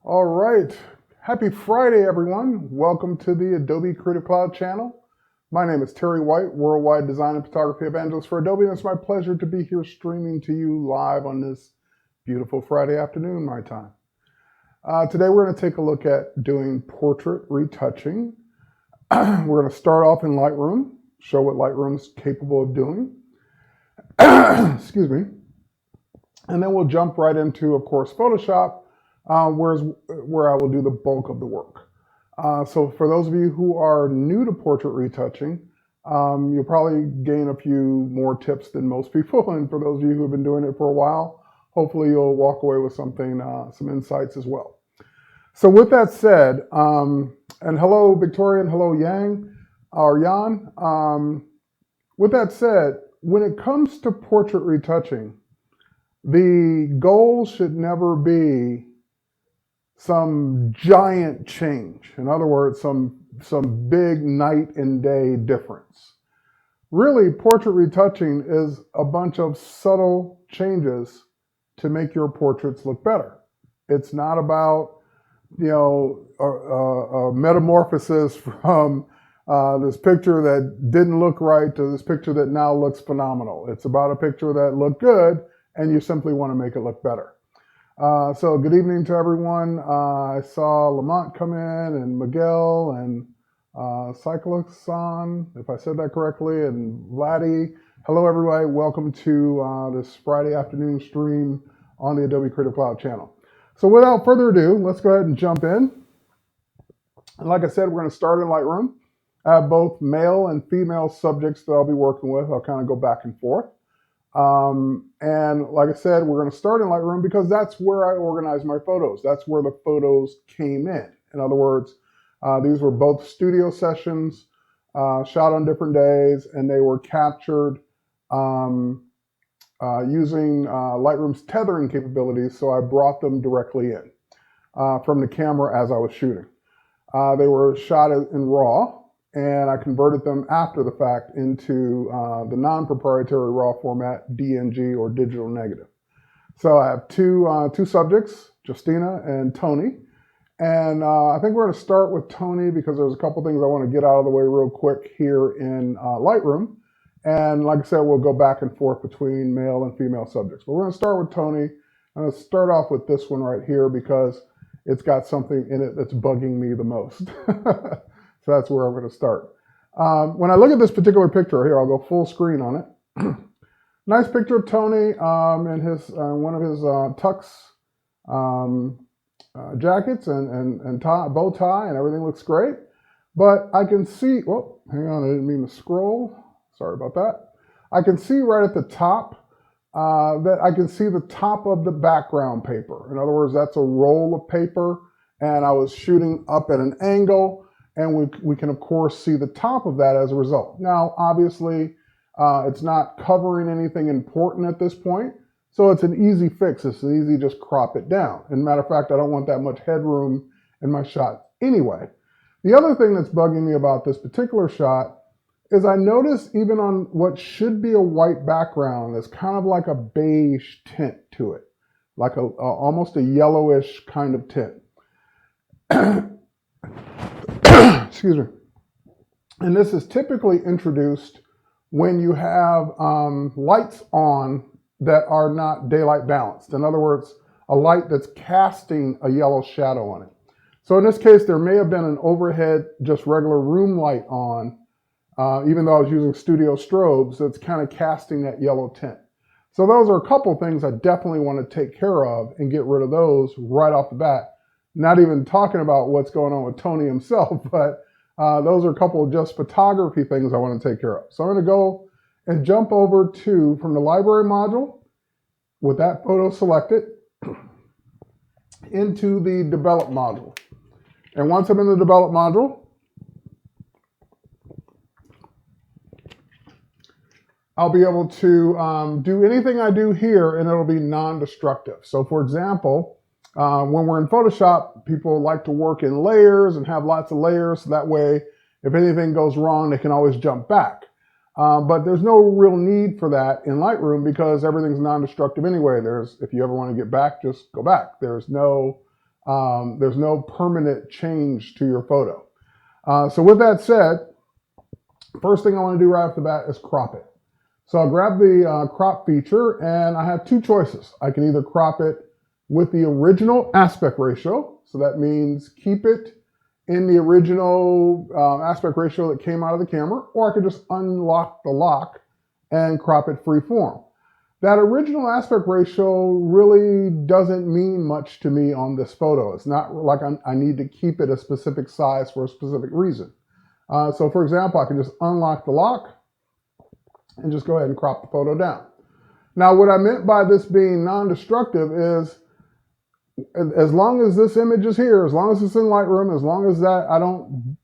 All right. Happy Friday, everyone. Welcome to the Adobe Creative Cloud channel. My name is Terry White, Worldwide Design and Photography Evangelist for Adobe, and it's my pleasure to be here streaming to you live on this beautiful Friday afternoon, my time. Today, we're going to take a look at doing portrait retouching. We're going to start off in Lightroom, show what Lightroom is capable of doing. Excuse me. And then we'll jump right into, of course, Photoshop, where I will do the bulk of the work. So for those of you who are new to portrait retouching, you'll probably gain a few more tips than most people. And for those of you who have been doing it for a while, hopefully you'll walk away with something, some insights as well. So with that said, and hello Victoria and hello Yang or Jan. With that said, when it comes to portrait retouching, the goal should never be some giant change. In other words, some big night and day difference. Really, portrait retouching is a bunch of subtle changes to make your portraits look better. It's not about, a metamorphosis from this picture that didn't look right to this picture that now looks phenomenal. It's about a picture that looked good and you simply want to make it look better. So good evening to everyone. I saw Lamont come in and Miguel and Cycloxon, if I said that correctly, and Vladdy. Hello everybody, welcome to this Friday afternoon stream on the Adobe Creative Cloud channel. So without further ado, let's go ahead and jump in. And like I said, we're going to start in Lightroom. I have both male and female subjects that I'll be working with. I'll kind of go back and forth. And like I said, we're going to start in Lightroom because that's where I organize my photos. That's where the photos came in. In other words, these were both studio sessions, shot on different days, and they were captured using Lightroom's tethering capabilities. So I brought them directly in from the camera as I was shooting. They were shot in RAW. And I converted them after the fact into the non-proprietary RAW format, DNG or digital negative. So I have two subjects, Justina and Tony. And I think we're going to start with Tony because there's a couple things I want to get out of the way real quick here in Lightroom. And like I said, we'll go back and forth between male and female subjects. But we're going to start with Tony. I'm going to start off with this one right here because it's got something in it that's bugging me the most. So that's where I'm going to start. When I look at this particular picture here, I'll go full screen on it. Nice picture of Tony in his one of his tux jackets and tie, bow tie, and everything looks great. But I can see, oh, hang on, I didn't mean to scroll. Sorry about that. I can see right at the top that I can see the top of the background paper. In other words, that's a roll of paper, and I was shooting up at an angle. And we can, of course, see the top of that as a result. Now, obviously, it's not covering anything important at this point, so it's an easy fix. It's easy just crop it down. And matter of fact, I don't want that much headroom in my shot anyway. The other thing that's bugging me about this particular shot is I notice even on what should be a white background, there's kind of like a beige tint to it, like almost a yellowish kind of tint. Excuse me. And this is typically introduced when you have lights on that are not daylight balanced. In other words, a light that's casting a yellow shadow on it. So in this case, there may have been an overhead, just regular room light on, even though I was using studio strobes, that's kind of casting that yellow tint. So those are a couple things I definitely want to take care of and get rid of those right off the bat. Not even talking about what's going on with Tony himself, but those are a couple of just photography things I want to take care of. So I'm going to go and jump over to, from the library module, with that photo selected, into the develop module. And once I'm in the develop module, I'll be able to do anything I do here and it'll be non-destructive. So for example, when we're in Photoshop, people like to work in layers and have lots of layers. So that way, if anything goes wrong, they can always jump back. But there's no real need for that in Lightroom because everything's non-destructive anyway. If you ever want to get back, just go back. There's no There's no permanent change to your photo. So with that said, first thing I want to do right off the bat is crop it. So I'll grab the crop feature, and I have two choices. I can either crop it with the original aspect ratio, so that means keep it in the original aspect ratio that came out of the camera, or I could just unlock the lock and crop it free form. That original aspect ratio really doesn't mean much to me on this photo. It's not like I need to keep it a specific size for a specific reason. So for example, I can just unlock the lock and just go ahead and crop the photo down. Now, what I meant by this being non-destructive is as long as this image is here, as long as it's in Lightroom, as long as that I don't,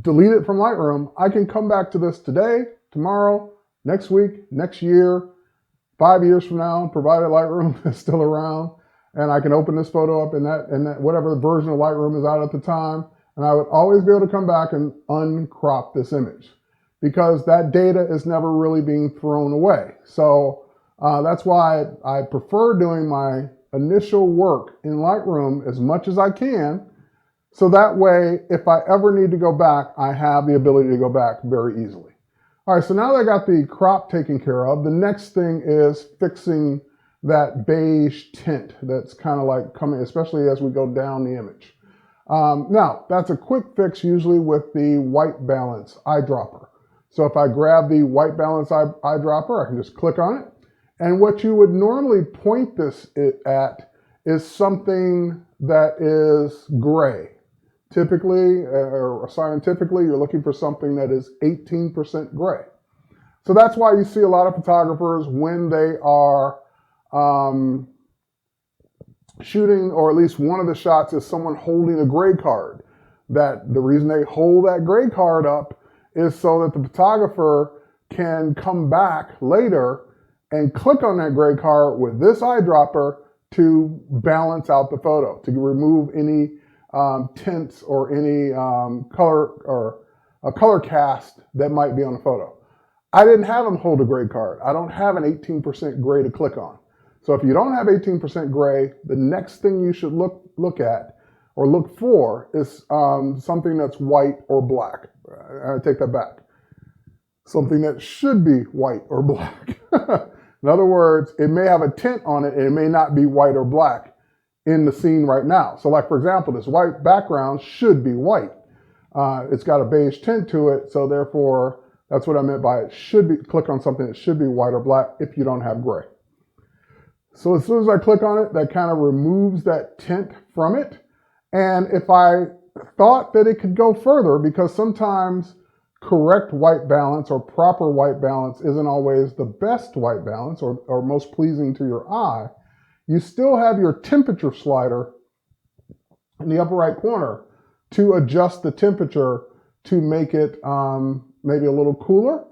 delete it from Lightroom, I can come back to this today, tomorrow, next week, next year, 5 years from now, provided Lightroom is still around, and I can open this photo up in that whatever version of Lightroom is out at the time, and I would always be able to come back and uncrop this image because that data is never really being thrown away. So that's why I prefer doing my initial work in Lightroom as much as I can, so that way, if I ever need to go back, I have the ability to go back very easily. All right, so now that I got the crop taken care of, the next thing is fixing that beige tint that's kind of like coming, especially as we go down the image. Now, that's a quick fix usually with the white balance eyedropper. So if I grab the white balance eyedropper, I can just click on it. And what you would normally point this at is something that is gray. Typically, or scientifically, you're looking for something that is 18% gray. So that's why you see a lot of photographers when they are shooting, or at least one of the shots is someone holding a gray card. That the reason they hold that gray card up is so that the photographer can come back later and click on that gray card with this eyedropper to balance out the photo, to remove any tints or any color or a color cast that might be on the photo. I didn't have them hold a gray card. I don't have an 18% gray to click on. So if you don't have 18% gray, the next thing you should look at or look for is something that's white or black. I take that back. Something that should be white or black. In other words, it may have a tint on it and it may not be white or black in the scene right now. So like, for example, this white background should be white. It's got a beige tint to it, so therefore, that's what I meant by it should be, click on something that should be white or black if you don't have gray. So as soon as I click on it, that kind of removes that tint from it. And if I thought that it could go further, because sometimes correct white balance or proper white balance isn't always the best white balance or most pleasing to your eye, you still have your temperature slider in the upper right corner to adjust the temperature to make it maybe a little cooler.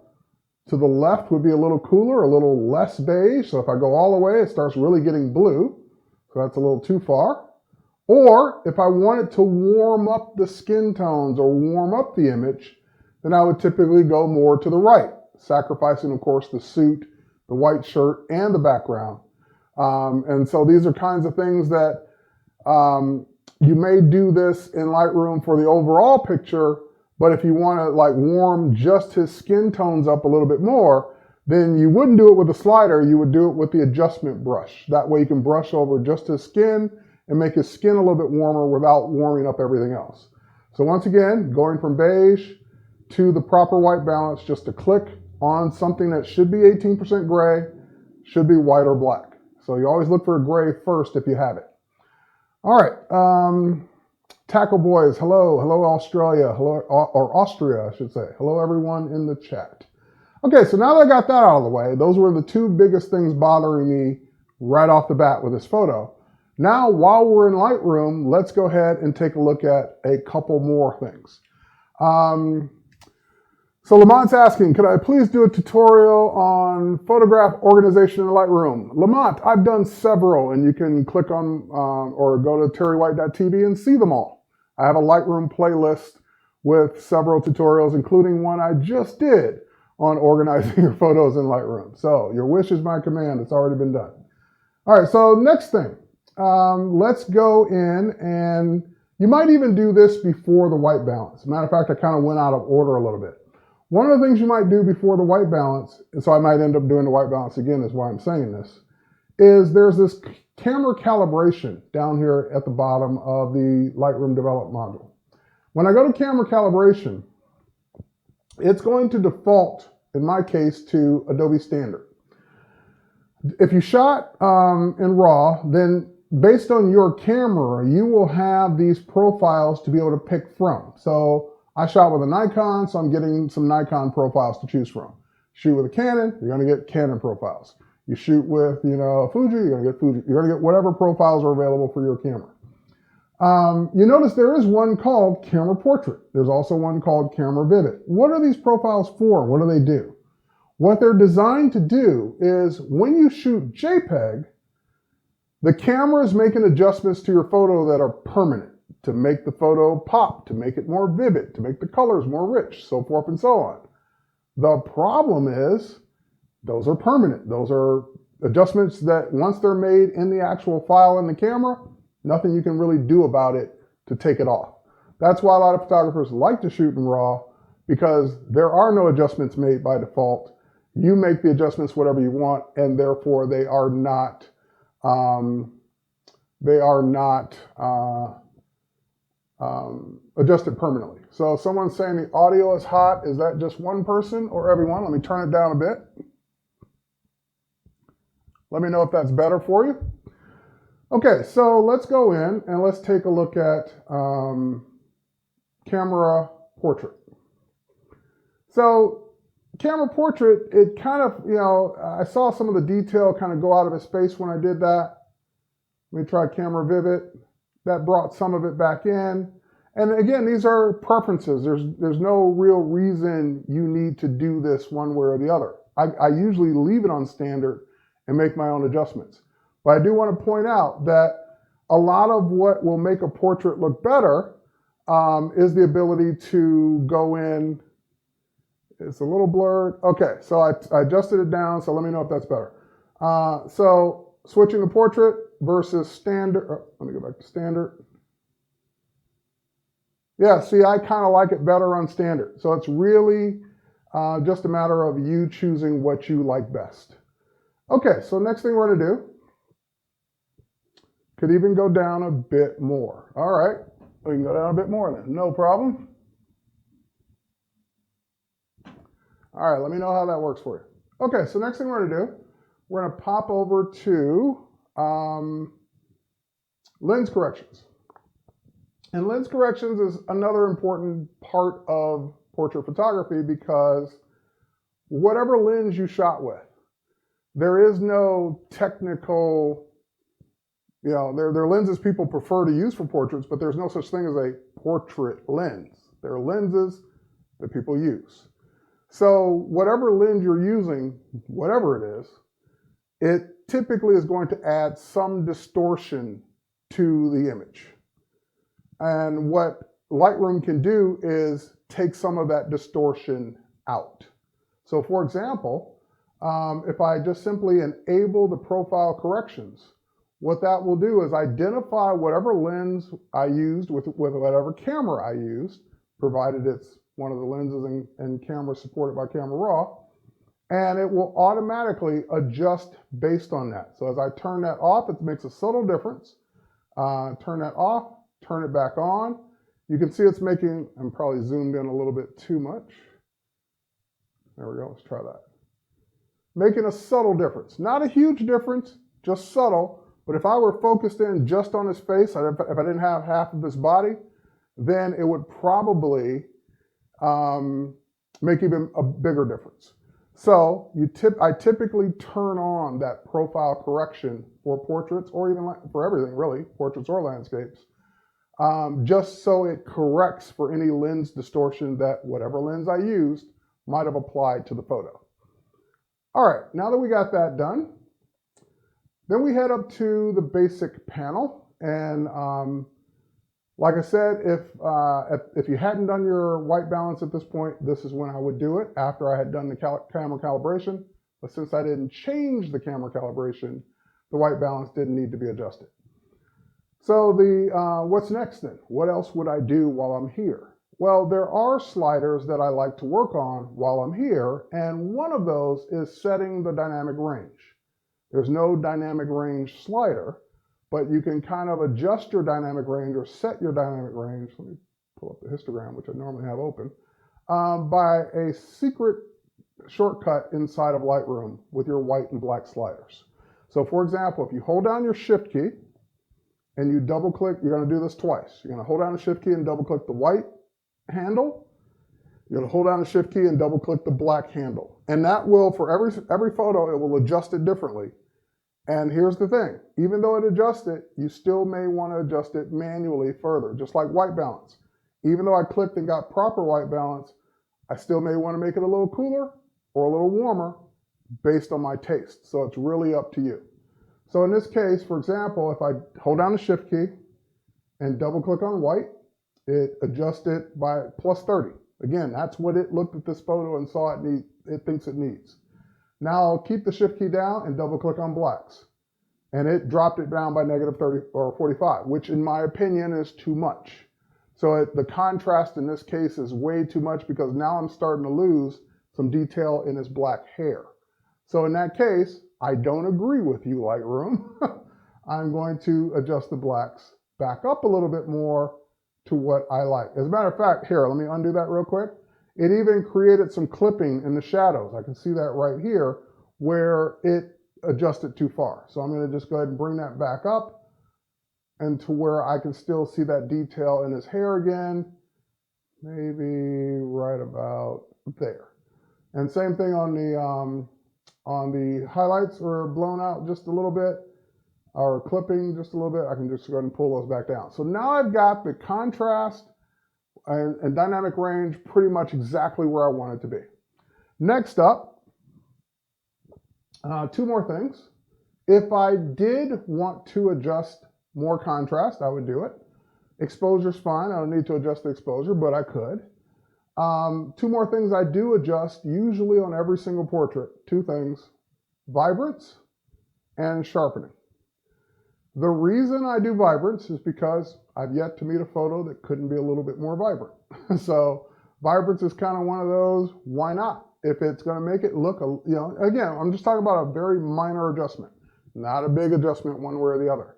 To the left would be a little cooler, a little less beige. So if I go all the way, it starts really getting blue. So that's a little too far. Or if I wanted to warm up the skin tones or warm up the image, then I would typically go more to the right, sacrificing, of course, the suit, the white shirt, and the background. And so these are kinds of things that you may do this in Lightroom for the overall picture, but if you want to like warm just his skin tones up a little bit more, then you wouldn't do it with a slider, you would do it with the adjustment brush. That way you can brush over just his skin and make his skin a little bit warmer without warming up everything else. So once again, going from beige to the proper white balance, just to click on something that should be 18% gray, should be white or black. So you always look for a gray first if you have it. All right, Tackle Boys, hello Australia, hello, or Austria, I should say. Hello everyone in the chat. Okay, so now that I got that out of the way, those were the two biggest things bothering me right off the bat with this photo. Now, while we're in Lightroom, let's go ahead and take a look at a couple more things. So Lamont's asking, could I please do a tutorial on photograph organization in Lightroom? Lamont, I've done several, and you can click on or go to terrywhite.tv and see them all. I have a Lightroom playlist with several tutorials, including one I just did on organizing your photos in Lightroom. So your wish is my command. It's already been done. All right, so next thing. let's go in, and you might even do this before the white balance. Matter of fact, I kind of went out of order a little bit. One of the things you might do before the white balance, and so I might end up doing the white balance again, is why I'm saying this, is there's this camera calibration down here at the bottom of the Lightroom Develop module. When I go to camera calibration, it's going to default, in my case, to Adobe Standard. If you shot in RAW, then based on your camera, you will have these profiles to be able to pick from. So I shot with a Nikon, so I'm getting some Nikon profiles to choose from. Shoot with a Canon, you're going to get Canon profiles. You shoot with, a Fuji, you're going to get Fuji. You're going to get whatever profiles are available for your camera. You notice there is one called Camera Portrait. There's also one called Camera Vivid. What are these profiles for? What do they do? What they're designed to do is when you shoot JPEG, the camera is making adjustments to your photo that are permanent to make the photo pop, to make it more vivid, to make the colors more rich, so forth and so on. The problem is those are permanent. Those are adjustments that once they're made in the actual file in the camera, nothing you can really do about it to take it off. That's why a lot of photographers like to shoot in RAW, because there are no adjustments made by default. You make the adjustments whatever you want, and therefore they are not adjusted permanently. So someone's saying the audio is hot. Is that just one person or everyone? Let me turn it down a bit. Let me know if that's better for you. Okay, so let's go in and let's take a look at Camera Portrait. So Camera Portrait, it kind of, I saw some of the detail kind of go out of its space when I did that. Let me try Camera Vivid. That brought some of it back in. And again, these are preferences. There's no real reason you need to do this one way or the other. I usually leave it on standard and make my own adjustments. But I do want to point out that a lot of what will make a portrait look better is the ability to go in. It's a little blurred. Okay, so I adjusted it down, so let me know if that's better. So switching to portrait versus standard. Let me go back to standard. Yeah, see, I kind of like it better on standard. So it's really just a matter of you choosing what you like best. Okay, so next thing we're going to do, could even go down a bit more. All right, we can go down a bit more then, no problem. All right, let me know how that works for you. Okay, so next thing we're going to do, we're going to pop over to lens corrections. And lens corrections is another important part of portrait photography because whatever lens you shot with, there is no technical, there are lenses people prefer to use for portraits, but there's no such thing as a portrait lens. There are lenses that people use. So whatever lens you're using, whatever it is, it typically is going to add some distortion to the image. And what Lightroom can do is take some of that distortion out. So for example, if I just simply enable the profile corrections, what that will do is identify whatever lens I used with whatever camera I used, provided it's one of the lenses and cameras supported by Camera Raw, and it will automatically adjust based on that. So as I turn that off, it makes a subtle difference. Turn that off, turn it back on. You can see it's making, I'm probably zoomed in a little bit too much. There we go, let's try that. Making a subtle difference. Not a huge difference, just subtle. But if I were focused in just on his face, if I didn't have half of his body, then it would probably make even a bigger difference. So I typically turn on that profile correction for portraits, or even for everything really, portraits or landscapes, just so it corrects for any lens distortion that whatever lens I used might have applied to the photo. All right, now that we got that done, then we head up to the basic panel. And like I said, if you hadn't done your white balance at this point, this is when I would do it, after I had done the camera calibration. But since I didn't change the camera calibration, the white balance didn't need to be adjusted. So what's next then? What else would I do while I'm here? Well, there are sliders that I like to work on while I'm here, and one of those is setting the dynamic range. There's no dynamic range slider, but you can kind of adjust your dynamic range or set your dynamic range. Let me pull up the histogram, which I normally have open, by a secret shortcut inside of Lightroom with your white and black sliders. So for example, if you hold down your Shift key and you double click, you're going to do this twice. You're going to hold down the Shift key and double click the white handle. You're going to hold down the Shift key and double click the black handle. And that will, for every photo, it will adjust it differently. And here's the thing, even though it adjusts it, you still may want to adjust it manually further, just like white balance. Even though I clicked and got proper white balance, I still may want to make it a little cooler or a little warmer based on my taste. So it's really up to you. So in this case, for example, if I hold down the Shift key and double click on white, it adjusts it by plus 30. Again, that's what it looked at this photo and saw it thinks it needs. Now I'll keep the Shift key down and double click on blacks. And it dropped it down by negative 30 or 45, which in my opinion is too much. So the contrast in this case is way too much because now I'm starting to lose some detail in his black hair. So in that case, I don't agree with you, Lightroom. I'm going to adjust the blacks back up a little bit more to what I like. As a matter of fact, here, let me undo that real quick. It even created some clipping in the shadows. I can see that right here where it adjusted too far. So I'm going to just go ahead and bring that back up and to where I can still see that detail in his hair again, maybe right about there. And same thing on the highlights are blown out just a little bit, or clipping just a little bit. I can just go ahead and pull those back down. So now I've got the contrast and dynamic range pretty much exactly where I want it to be. Next up, two more things. If I did want to adjust more contrast, I would do it. Exposure's fine. I don't need to adjust the exposure, but I could. Two more things I do adjust usually on every single portrait. Two things: Vibrance and Sharpening. The reason I do Vibrance is because I've yet to meet a photo that couldn't be a little bit more vibrant. So Vibrance is kind of one of those, why not? If it's going to make it look, again, I'm just talking about a very minor adjustment, not a big adjustment one way or the other.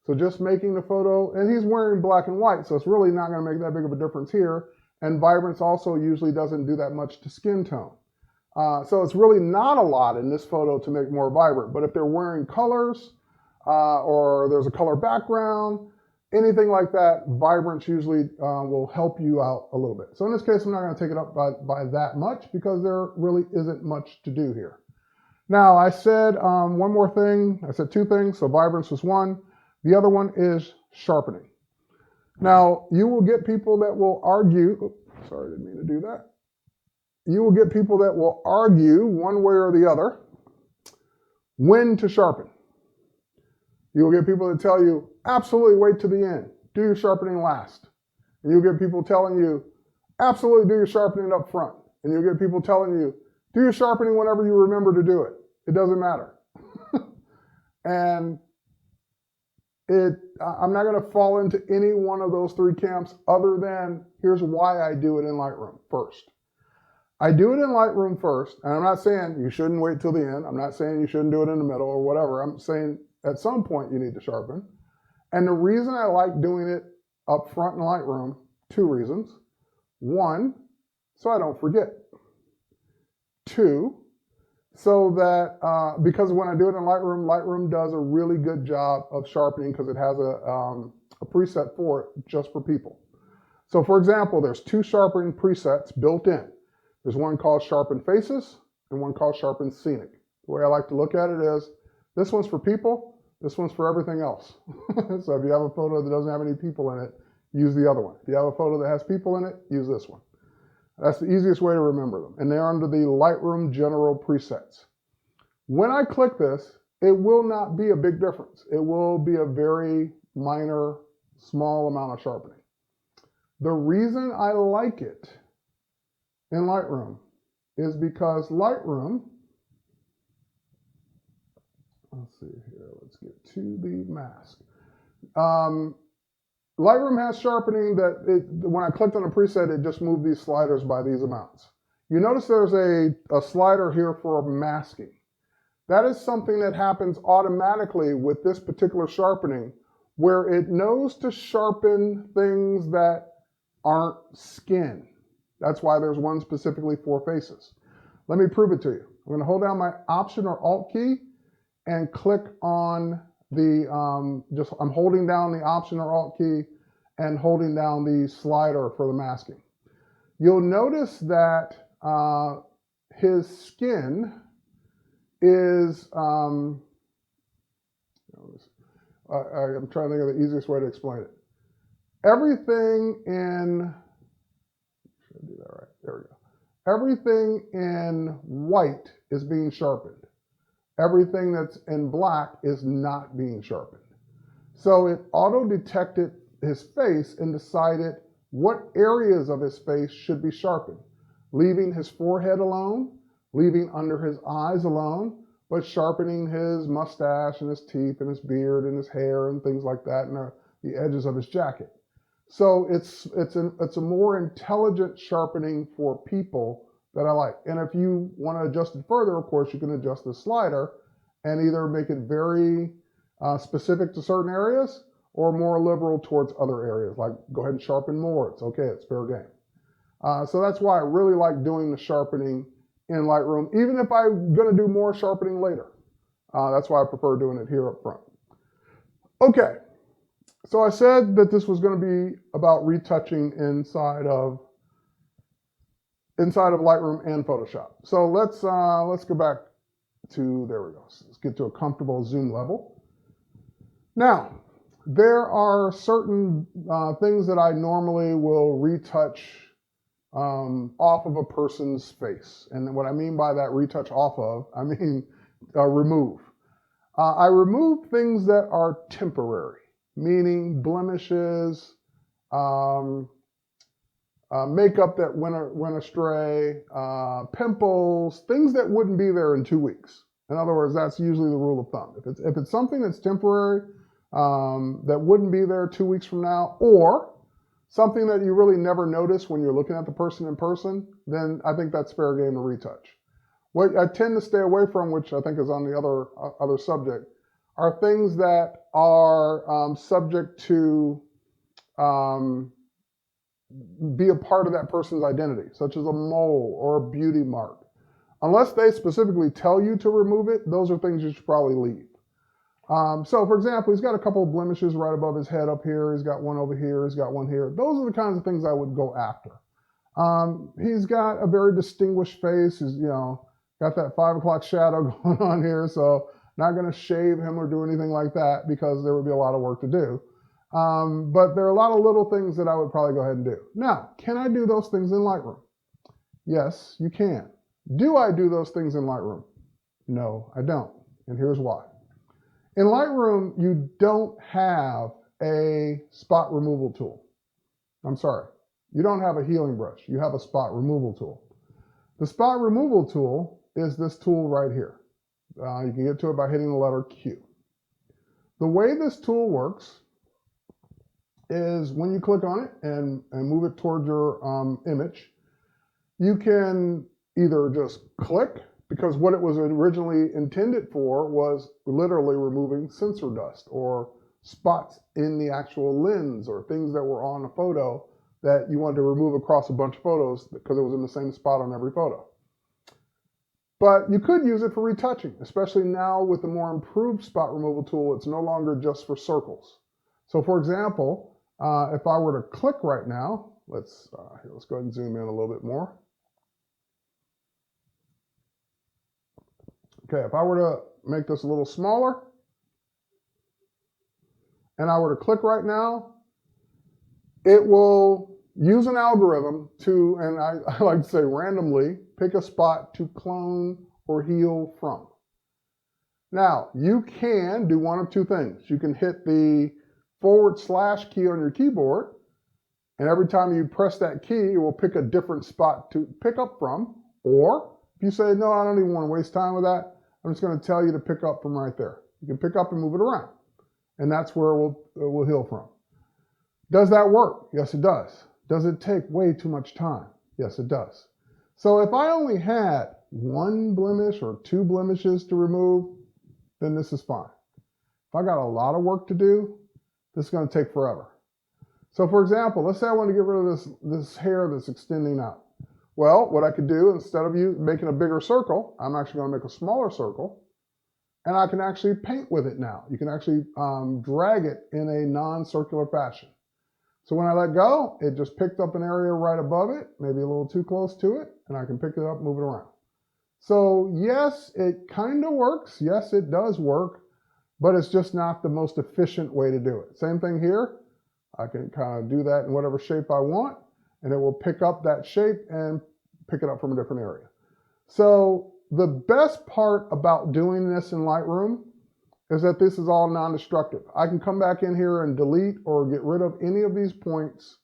So just making the photo, and he's wearing black and white, so it's really not going to make that big of a difference here. And Vibrance also usually doesn't do that much to skin tone. So it's really not a lot in this photo to make more vibrant. But if they're wearing colors or there's a color background, anything like that, Vibrance usually will help you out a little bit. So in this case, I'm not going to take it up by that much because there really isn't much to do here. Now, I said one more thing. I said two things. So Vibrance was one. The other one is Sharpening. Now, you will get people that will argue, oops, sorry, I didn't mean to do that. You will get people that will argue one way or the other when to sharpen. You will get people that tell you, absolutely wait to the end, do your sharpening last. And you'll get people telling you, absolutely do your sharpening up front. And you'll get people telling you, do your sharpening whenever you remember to do it. It doesn't matter. And I'm not going to fall into any one of those three camps other than here's why I do it in Lightroom first. I do it in Lightroom first, and I'm not saying you shouldn't wait till the end. I'm not saying you shouldn't do it in the middle or whatever. I'm saying at some point you need to sharpen. And the reason I like doing it up front in Lightroom, two reasons. One, so I don't forget. Two, so that, because when I do it in Lightroom, Lightroom does a really good job of sharpening because it has a preset for it just for people. So for example, there's two sharpening presets built in. There's one called Sharpen Faces and one called Sharpen Scenic. The way I like to look at it is, this one's for people, this one's for everything else. So if you have a photo that doesn't have any people in it, use the other one. If you have a photo that has people in it, use this one. That's the easiest way to remember them. And they're under the Lightroom General presets. When I click this, it will not be a big difference. It will be a very minor, small amount of sharpening. The reason I like it in Lightroom is because Lightroom, let's see here, let's get to the mask. Lightroom has sharpening that when I clicked on a preset, it just moved these sliders by these amounts. You notice there's a slider here for masking. That is something that happens automatically with this particular sharpening, where it knows to sharpen things that aren't skin. That's why there's one specifically for faces. Let me prove it to you. I'm going to hold down my Option or Alt key and click on the, I'm holding down the Option or Alt key and holding down the slider for the masking. You'll notice that his skin is, I'm trying to think of the easiest way to explain it. Everything in, should I do that right? There we go. Everything in white is being sharpened. Everything that's in black is not being sharpened. So it auto-detected his face and decided what areas of his face should be sharpened, leaving his forehead alone, leaving under his eyes alone, but sharpening his mustache and his teeth and his beard and his hair and things like that, and the edges of his jacket. So it's a more intelligent sharpening for people that I like. And if you want to adjust it further, of course, you can adjust the slider and either make it very specific to certain areas or more liberal towards other areas, like go ahead and sharpen more. It's okay, it's fair game. So that's why I really like doing the sharpening in Lightroom, even if I'm going to do more sharpening later. That's why I prefer doing it here up front. Okay. So I said that this was going to be about retouching inside of Lightroom and Photoshop. So let's go back to, there we go. So let's get to a comfortable zoom level. Now, there are certain things that I normally will retouch off of a person's face. And what I mean by that retouch off of, I mean remove. I remove things that are temporary, meaning blemishes, makeup that went astray, pimples, things that wouldn't be there in 2 weeks. In other words, that's usually the rule of thumb. If it's something that's temporary, that wouldn't be there 2 weeks from now, or something that you really never notice when you're looking at the person in person, then I think that's fair game to retouch. What I tend to stay away from, which I think is on the other subject, are things that are subject to be a part of that person's identity, such as a mole or a beauty mark. Unless they specifically tell you to remove it, those are things you should probably leave. So for example, he's got a couple of blemishes right above his head up here. He's got one over here. He's got one here. Those are the kinds of things I would go after. He's got a very distinguished face. He's, got that 5 o'clock shadow going on here. So not going to shave him or do anything like that because there would be a lot of work to do. But there are a lot of little things that I would probably go ahead and do. Now, can I do those things in Lightroom? Yes, you can. Do I do those things in Lightroom? No, I don't. And here's why. In Lightroom, you don't have a spot removal tool. I'm sorry. You don't have a healing brush. You have a spot removal tool. The spot removal tool is this tool right here. You can get to it by hitting the letter Q. The way this tool works is when you click on it and move it towards your image, you can either just click, because what it was originally intended for was literally removing sensor dust or spots in the actual lens or things that were on a photo that you wanted to remove across a bunch of photos because it was in the same spot on every photo. But you could use it for retouching, especially now with the more improved spot removal tool. It's no longer just for circles. So for example, if I were to click right now, let's go ahead and zoom in a little bit more. Okay, if I were to make this a little smaller, and I were to click right now, it will use an algorithm to, and I like to say randomly, pick a spot to clone or heal from. Now, you can do one of two things. You can hit the / key on your keyboard, and every time you press that key, it will pick a different spot to pick up from. Or if you say, no, I don't even want to waste time with that, I'm just going to tell you to pick up from right there. You can pick up and move it around. and that's where it will heal from. Does that work? Yes, it does. Does it take way too much time? Yes, it does. So if I only had one blemish or two blemishes to remove, then this is fine. If I got a lot of work to do, this is going to take forever. So for example, let's say I want to get rid of this hair that's extending out. Well, what I could do, instead of you making a bigger circle, I'm actually going to make a smaller circle, and I can actually paint with it now. You can actually drag it in a non-circular fashion. So when I let go, it just picked up an area right above it, maybe a little too close to it, and I can pick it up, move it around. So yes, it kind of works. Yes, it does work, but it's just not the most efficient way to do it. Same thing here. I can kind of do that in whatever shape I want, and it will pick up that shape and pick it up from a different area. So the best part about doing this in Lightroom is that this is all non-destructive. I can come back in here and delete or get rid of any of these points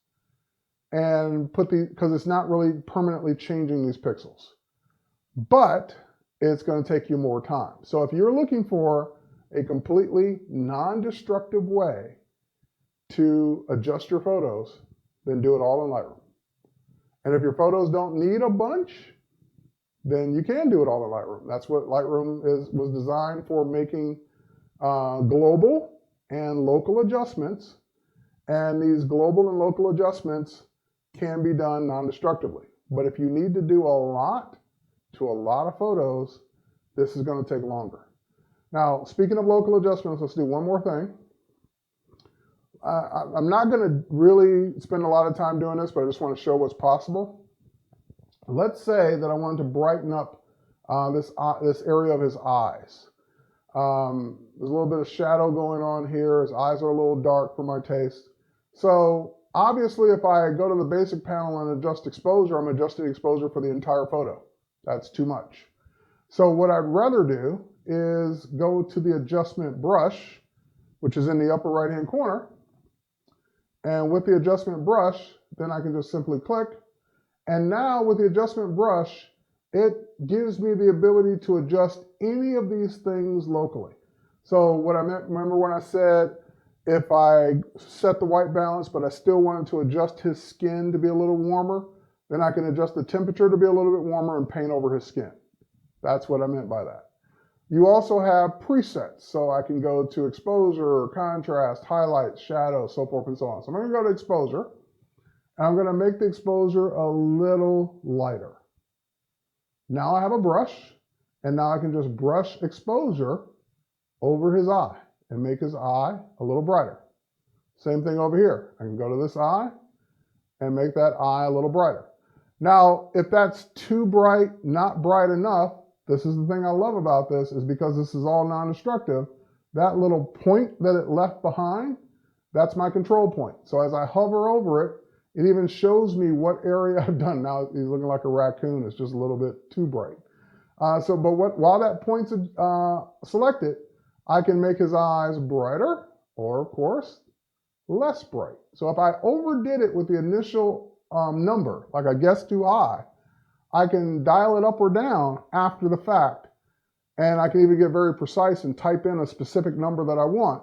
and put because it's not really permanently changing these pixels. But it's going to take you more time. So if you're looking for a completely non-destructive way to adjust your photos, then do it all in Lightroom. And if your photos don't need a bunch, then you can do it all in Lightroom. That's what Lightroom was designed for, making global and local adjustments. And these global and local adjustments can be done non-destructively. But if you need to do a lot to a lot of photos, this is going to take longer. Now, speaking of local adjustments, let's do one more thing. I'm not going to really spend a lot of time doing this, but I just want to show what's possible. Let's say that I wanted to brighten up this area of his eyes. There's a little bit of shadow going on here. His eyes are a little dark for my taste. So obviously, if I go to the basic panel and adjust exposure, I'm adjusting exposure for the entire photo. That's too much. So what I'd rather do is go to the adjustment brush, which is in the upper right-hand corner. And with the adjustment brush, then I can just simply click. And now with the adjustment brush, it gives me the ability to adjust any of these things locally. So what I meant, remember when I said, if I set the white balance, but I still wanted to adjust his skin to be a little warmer, then I can adjust the temperature to be a little bit warmer and paint over his skin. That's what I meant by that. You also have presets, so I can go to exposure, contrast, highlights, shadow, so forth and so on. So I'm going to go to exposure, and I'm going to make the exposure a little lighter. Now I have a brush, and now I can just brush exposure over his eye and make his eye a little brighter. Same thing over here. I can go to this eye and make that eye a little brighter. Now, if that's too bright, not bright enough, this is the thing I love about this, is because this is all non-destructive, that little point that it left behind, that's my control point. So as I hover over it, it even shows me what area I've done. Now he's looking like a raccoon. It's just a little bit too bright. While that point's selected, I can make his eyes brighter or, of course, less bright. So if I overdid it with the initial number, like I guessed too high, I can dial it up or down after the fact. And I can even get very precise and type in a specific number that I want.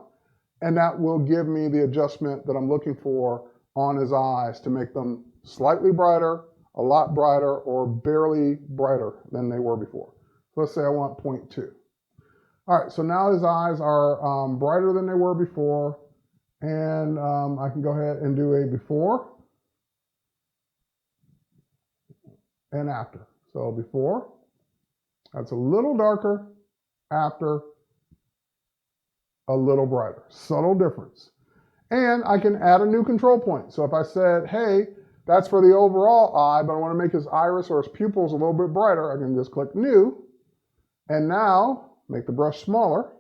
And that will give me the adjustment that I'm looking for on his eyes to make them slightly brighter, a lot brighter, or barely brighter than they were before. So let's say I want 0.2. All right, so now his eyes are brighter than they were before. And I can go ahead and do a before and after. So before, that's a little darker, after, a little brighter. Subtle difference. And I can add a new control point. So if I said, hey, that's for the overall eye, but I want to make his iris or his pupils a little bit brighter, I can just click New. And now, make the brush smaller.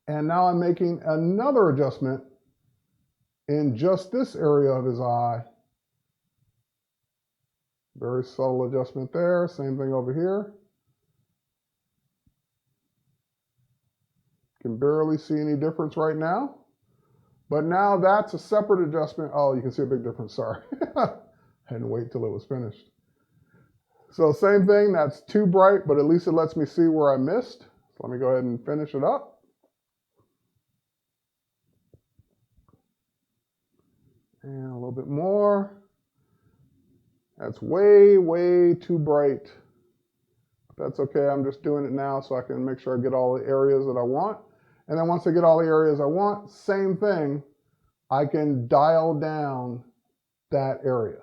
And now I'm making another adjustment in just this area of his eye. Very subtle adjustment there. Same thing over here. Can barely see any difference right now. But now that's a separate adjustment. Oh, you can see a big difference. Sorry. I had to wait till it was finished. So same thing. That's too bright, but at least it lets me see where I missed. So let me go ahead and finish it up. And a little bit more. That's way, way too bright. That's okay, I'm just doing it now so I can make sure I get all the areas that I want. And then once I get all the areas I want, same thing, I can dial down that area.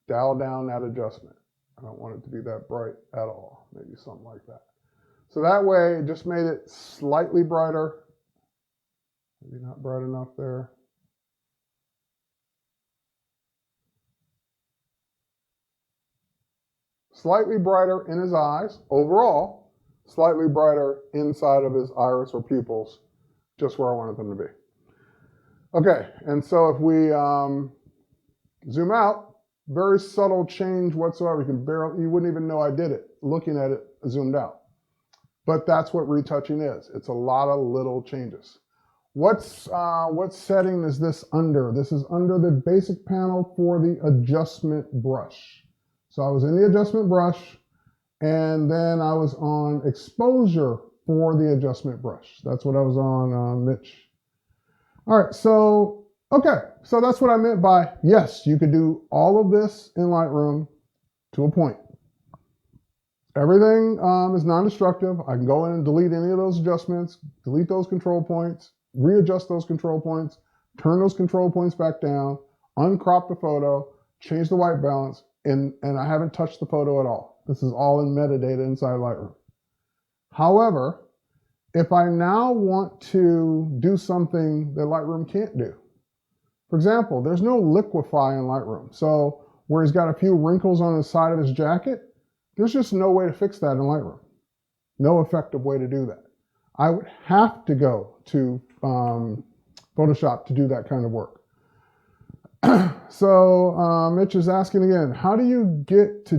Dial down that adjustment. I don't want it to be that bright at all. Maybe something like that. So that way, it just made it slightly brighter. Maybe not bright enough there. Slightly brighter in his eyes, overall, slightly brighter inside of his iris or pupils, just where I wanted them to be. Okay, and so if we zoom out, very subtle change whatsoever. You wouldn't even know I did it, looking at it zoomed out. But that's what retouching is. It's a lot of little changes. What setting is this under? This is under the basic panel for the adjustment brush. So I was in the adjustment brush, and then I was on exposure for the adjustment brush. That's what I was on, Mitch. All right, so, okay. So that's what I meant by, yes, you could do all of this in Lightroom to a point. Everything is non-destructive. I can go in and delete any of those adjustments, delete those control points, readjust those control points, turn those control points back down, uncrop the photo, change the white balance, and I haven't touched the photo at all. This is all in metadata inside Lightroom. However, if I now want to do something that Lightroom can't do, for example, there's no Liquify in Lightroom. So where he's got a few wrinkles on the side of his jacket, there's just no way to fix that in Lightroom. No effective way to do that. I would have to go to Photoshop to do that kind of work. So Mitch is asking again, how do you get to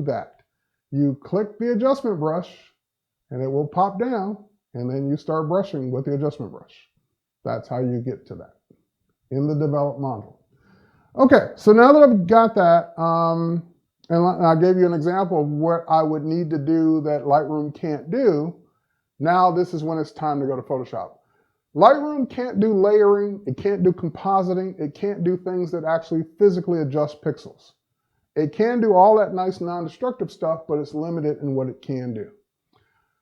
that? You click the adjustment brush and it will pop down, and then you start brushing with the adjustment brush. That's how you get to that in the develop module. Okay, so now that I've got that, and I gave you an example of what I would need to do that Lightroom can't do, now this is when it's time to go to Photoshop. Lightroom can't do layering, it can't do compositing, it can't do things that actually physically adjust pixels. It can do all that nice non-destructive stuff, but it's limited in what it can do.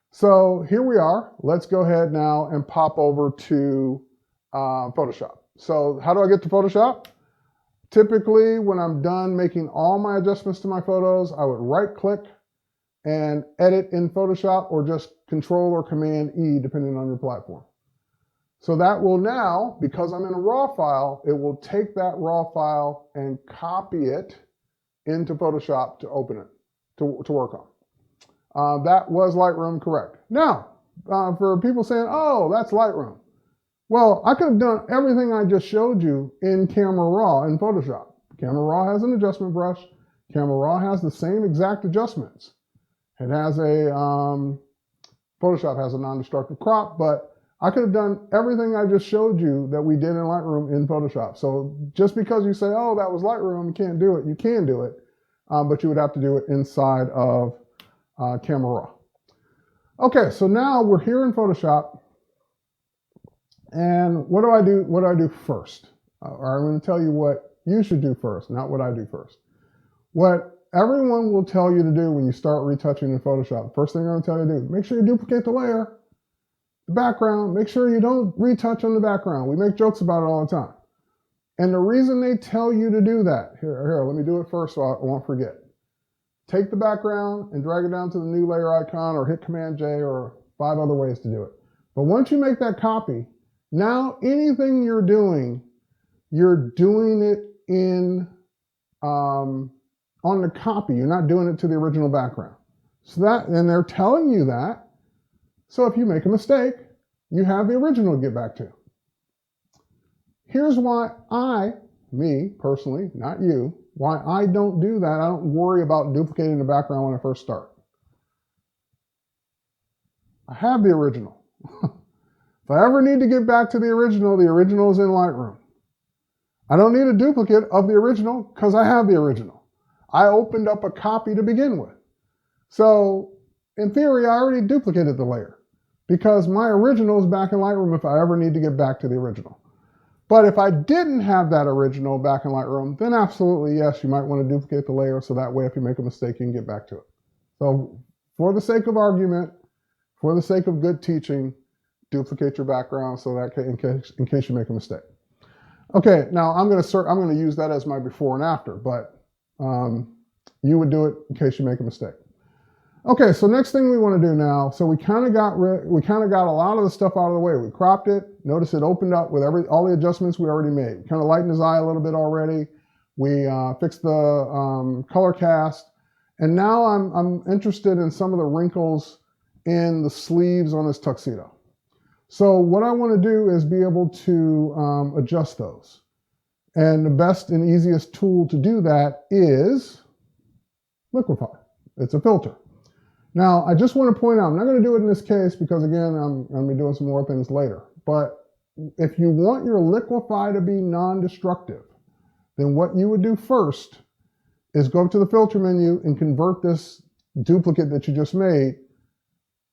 So here we are. Let's go ahead now and pop over to Photoshop. So how do I get to Photoshop? Typically, when I'm done making all my adjustments to my photos, I would right-click and edit in Photoshop, or just Control or Command E, depending on your platform. So that will now, because I'm in a RAW file, it will take that RAW file and copy it into Photoshop to open it, to work on. That was Lightroom, correct. Now, for people saying, oh, that's Lightroom. Well, I could have done everything I just showed you in Camera Raw in Photoshop. Camera Raw has an adjustment brush. Camera Raw has the same exact adjustments. It has Photoshop has a non-destructive crop, but I could have done everything I just showed you that we did in Lightroom in Photoshop. So just because you say, oh, that was Lightroom, you can't do it, you can do it, but you would have to do it inside of Camera Raw. Okay, so now we're here in Photoshop, and what do I do? What do I do first? I'm going to tell you what you should do first, not what I do first. What everyone will tell you to do when you start retouching in Photoshop, first thing I'm going to tell you to do, make sure you duplicate the layer. The background, make sure you don't retouch on the background. We make jokes about it all the time. And the reason they tell you to do that, here, let me do it first so I won't forget. Take the background and drag it down to the new layer icon, or hit Command J, or 5 other ways to do it. But once you make that copy, now anything you're doing it in on the copy. You're not doing it to the original background. So that, and they're telling you that. So if you make a mistake, you have the original to get back to. Here's why me personally, not you, why I don't do that. I don't worry about duplicating the background when I first start. I have the original. If I ever need to get back to the original is in Lightroom. I don't need a duplicate of the original because I have the original. I opened up a copy to begin with. So in theory, I already duplicated the layer because my original is back in Lightroom if I ever need to get back to the original. But if I didn't have that original back in Lightroom, then absolutely yes, you might want to duplicate the layer so that way if you make a mistake, you can get back to it. So for the sake of argument, for the sake of good teaching, duplicate your background so that in case you make a mistake. Okay, now I'm going to use that as my before and after, but you would do it in case you make a mistake. Okay, so next thing we want to do now, so we kind of got a lot of the stuff out of the way. We cropped it. Notice it opened up with all the adjustments we already made. Kind of lightened his eye a little bit already. We fixed the color cast, and now I'm interested in some of the wrinkles in the sleeves on this tuxedo. So what I want to do is be able to adjust those. And the best and easiest tool to do that is Liquify. It's a filter. Now, I just want to point out, I'm not going to do it in this case because, again, I'm going to be doing some more things later. But if you want your Liquify to be non-destructive, then what you would do first is go up to the filter menu and convert this duplicate that you just made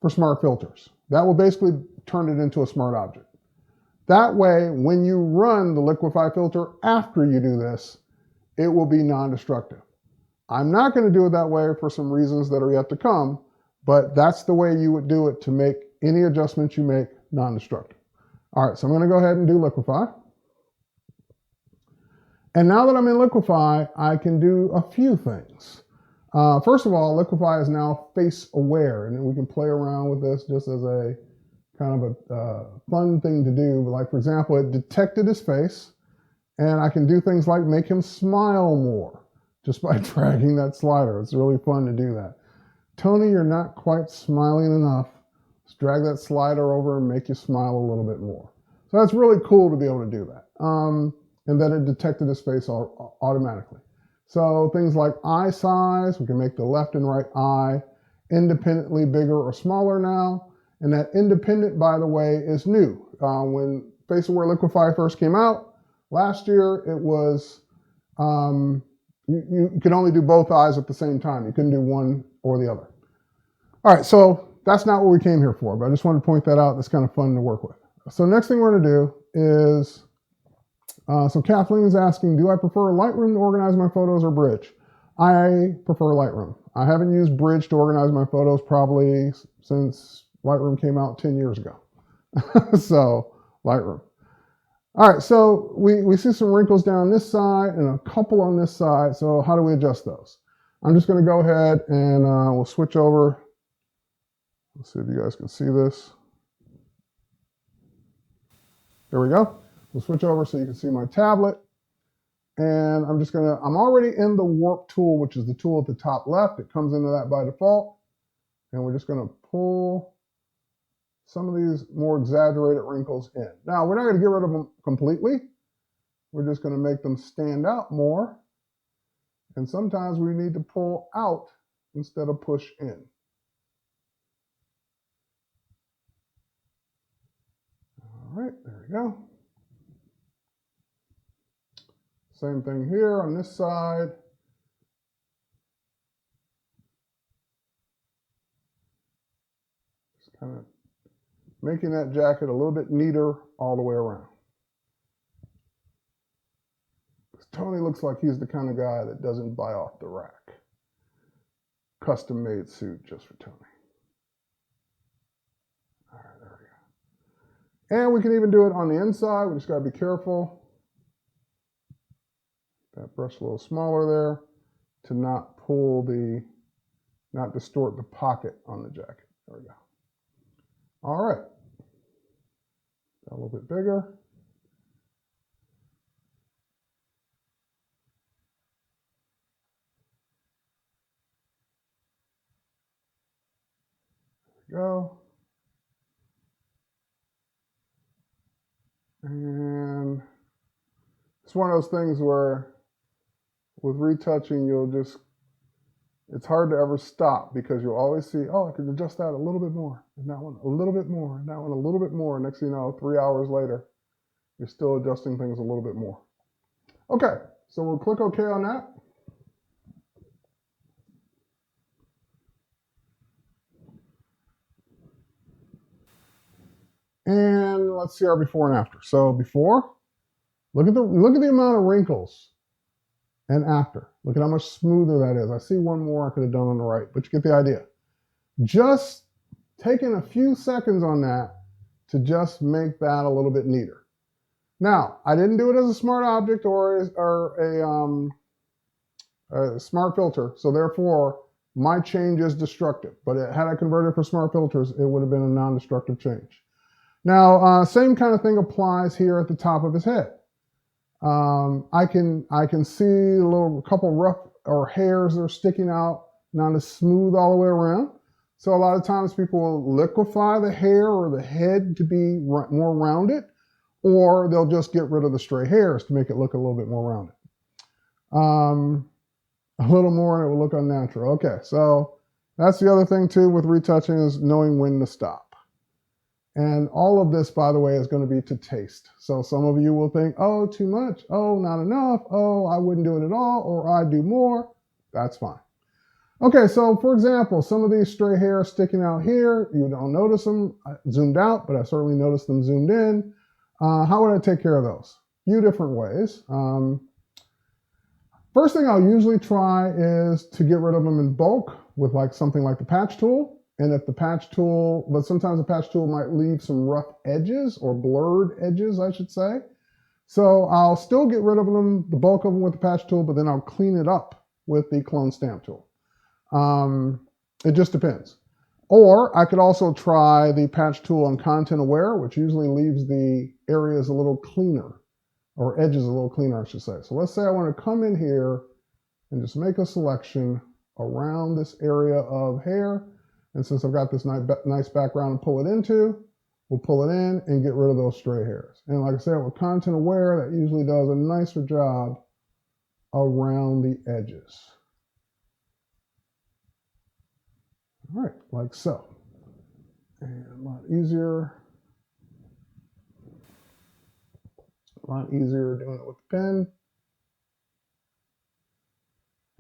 for smart filters. That will basically turn it into a smart object. That way, when you run the Liquify filter after you do this, it will be non-destructive. I'm not going to do it that way for some reasons that are yet to come, but that's the way you would do it to make any adjustments you make non-destructive. All right, so I'm going to go ahead and do Liquify. And now that I'm in Liquify, I can do a few things. First of all, Liquify is now face aware, and we can play around with this just as a kind of a fun thing to do. Like, for example, it detected his face, and I can do things like make him smile more just by dragging that slider. It's really fun to do that. Tony, you're not quite smiling enough. Let's drag that slider over and make you smile a little bit more. So that's really cool to be able to do that. And then it detected his face automatically. So things like eye size, we can make the left and right eye independently bigger or smaller now. And that independent, by the way, is new. When Face Aware Liquify first came out last year, it was, you could only do both eyes at the same time. You couldn't do one or the other. All right, so that's not what we came here for, but I just wanted to point that out. That's kind of fun to work with. So next thing we're going to do is, so Kathleen is asking, do I prefer Lightroom to organize my photos or Bridge? I prefer Lightroom. I haven't used Bridge to organize my photos probably since Lightroom came out 10 years ago. So Lightroom. All right, so we see some wrinkles down this side and a couple on this side. So how do we adjust those? I'm just going to go ahead and we'll switch over. Let's see if you guys can see this. There we go. We'll switch over so you can see my tablet. And I'm already in the warp tool, which is the tool at the top left. It comes into that by default. And we're just going to pull some of these more exaggerated wrinkles in. Now, we're not going to get rid of them completely. We're just going to make them stand out more. And sometimes we need to pull out instead of push in. All right, there we go. Same thing here on this side. Just kind of making that jacket a little bit neater all the way around. Tony looks like he's the kind of guy that doesn't buy off the rack. Custom made suit just for Tony. All right, there we go. And we can even do it on the inside. We just got to be careful. That brush a little smaller there to not distort the pocket on the jacket. There we go. All right. A little bit bigger. There we go. And it's one of those things where with retouching, it's hard to ever stop because you'll always see, oh, I could adjust that a little bit more, and that one a little bit more, and that one a little bit more. Next thing you know, 3 hours later, you're still adjusting things a little bit more. Okay, so we'll click OK on that. And let's see our before and after. So before, Look at the amount of wrinkles and after. Look at how much smoother that is. I see one more I could have done on the right, but you get the idea. Just taking a few seconds on that to just make that a little bit neater. Now, I didn't do it as a smart object or a smart filter, so therefore my change is destructive. But had I converted for smart filters, it would have been a non-destructive change. Now, same kind of thing applies here at the top of his head. I can see a couple rough or hairs that are sticking out, not as smooth all the way around. So a lot of times people will liquify the hair or the head to be more rounded, or they'll just get rid of the stray hairs to make it look a little bit more rounded. A little more and it will look unnatural. Okay, so that's the other thing too with retouching, is knowing when to stop. And all of this, by the way, is going to be to taste. So some of you will think, oh, too much, oh, not enough, oh, I wouldn't do it at all, or I do more. That's fine. Okay, so for example, some of these stray hairs sticking out here, you don't notice them zoomed out, but I certainly noticed them zoomed in. How would I take care of those? A few different ways. First thing I'll usually try is to get rid of them in bulk with something like the patch tool. And if the patch tool, but sometimes the patch tool might leave some rough edges or blurred edges, I should say. So I'll still get rid of them, the bulk of them with the patch tool, but then I'll clean it up with the clone stamp tool. It just depends. Or I could also try the patch tool on content aware, which usually leaves the areas a little cleaner, or edges a little cleaner, I should say. So let's say I want to come in here and just make a selection around this area of hair. And since I've got this nice background to pull it into, we'll pull it in and get rid of those stray hairs. And like I said, with content aware, that usually does a nicer job around the edges. All right, like so. And a lot easier doing it with the pen.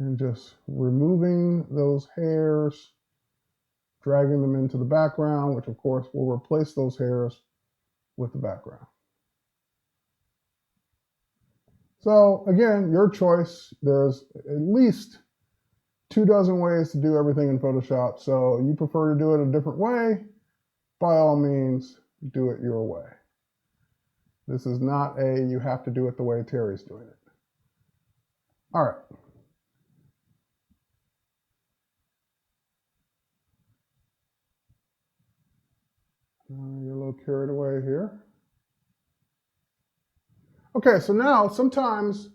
And just removing those hairs, dragging them into the background, which of course will replace those hairs with the background. So again, your choice. There's at least 24 ways to do everything in Photoshop. So you prefer to do it a different way, by all means, do it your way. This is not you have to do it the way Terry's doing it. All right. You're a little carried away here. Okay, so now sometimes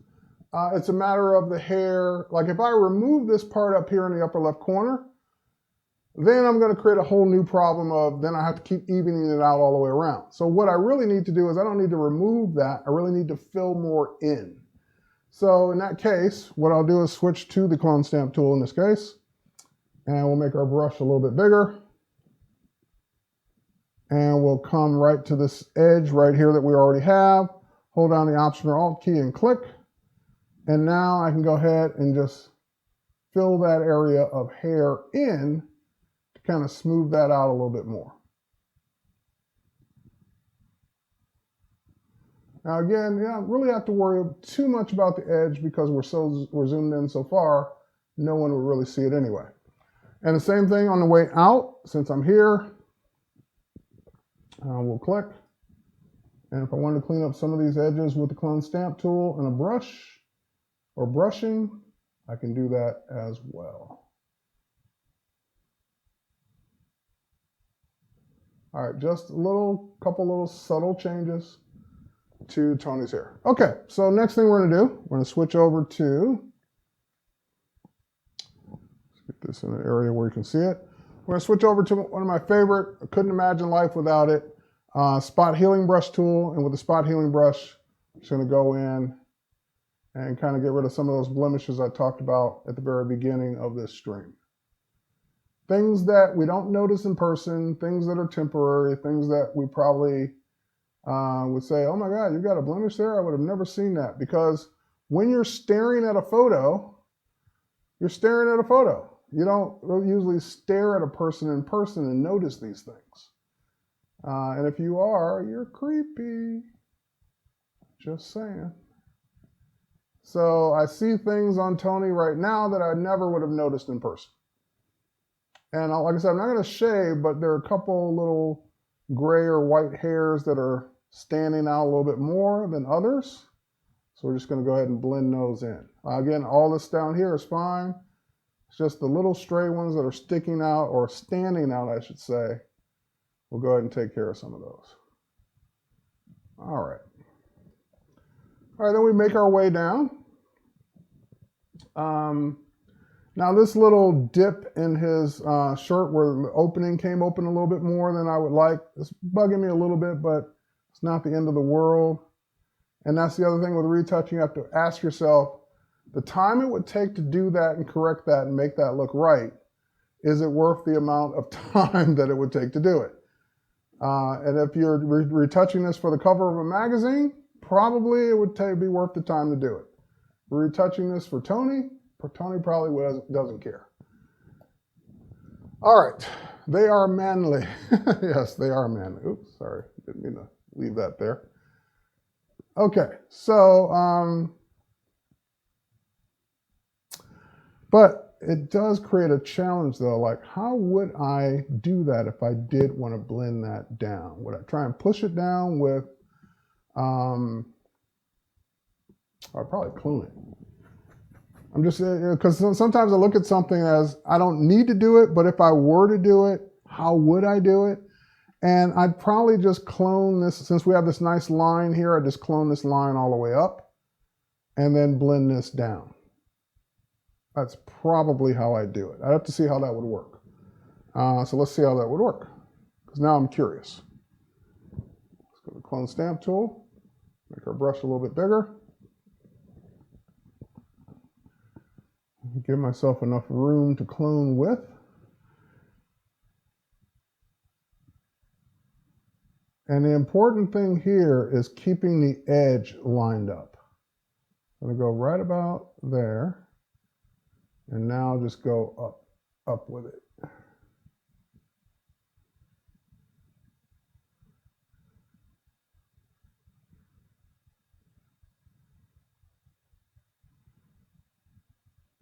it's a matter of the hair. Like if I remove this part up here in the upper left corner, then I'm going to create a whole new problem of then I have to keep evening it out all the way around. So what I really need to do is I don't need to remove that. I really need to fill more in. So in that case, what I'll do is switch to the clone stamp tool in this case, and we'll make our brush a little bit bigger. And we'll come right to this edge right here that we already have, hold down the Option or Alt key and click. And now I can go ahead and just fill that area of hair in to kind of smooth that out a little bit more. Now again, you don't really have to worry too much about the edge because we're zoomed in so far, no one will really see it anyway. And the same thing on the way out, since I'm here, we'll click. And if I want to clean up some of these edges with the clone stamp tool and a brush or brushing, I can do that as well. All right, just couple little subtle changes to Tony's hair. Okay, so next thing we're going to do, we're going to switch over to, let's get this in an area where you can see it. We're going to switch over to one of my favorite, I couldn't imagine life without it, spot healing brush tool. And with the spot healing brush, I'm just going to go in and kind of get rid of some of those blemishes I talked about at the very beginning of this stream. Things that we don't notice in person, things that are temporary, things that we probably would say, oh my God, you've got a blemish there? I would have never seen that. Because when you're staring at a photo, you're staring at a photo. You don't usually stare at a person in person and notice these things. And if you are, you're creepy. Just saying. So I see things on Tony right now that I never would have noticed in person. And like I said, I'm not going to shave, but there are a couple little gray or white hairs that are standing out a little bit more than others. So we're just going to go ahead and blend those in. Again, all this down here is fine. It's just the little stray ones that are sticking out, or standing out, I should say. We'll go ahead and take care of some of those. All right. All right, then we make our way down. Now this little dip in his shirt where the opening came open a little bit more than I would like, it's bugging me a little bit, but it's not the end of the world. And that's the other thing with retouching. You have to ask yourself, the time it would take to do that and correct that and make that look right, is it worth the amount of time that it would take to do it? And if you're retouching this for the cover of a magazine, probably it would be worth the time to do it. We're retouching this for Tony probably doesn't care. All right, they are manly. Yes, they are manly. Oops, sorry, didn't mean to leave that there. Okay, so, but it does create a challenge though. Like, how would I do that if I did want to blend that down? Would I try and push it down with, I'd probably clone it. I'm just, because sometimes I look at something as, I don't need to do it, but if I were to do it, how would I do it? And I'd probably just clone this, since we have this nice line here, I'd just clone this line all the way up and then blend this down. That's probably how I do it. I'd have to see how that would work. So let's see how that would work, because now I'm curious. Let's go to the clone stamp tool, make our brush a little bit bigger. Give myself enough room to clone with. And the important thing here is keeping the edge lined up. I'm going to go right about there, and now just go up with it.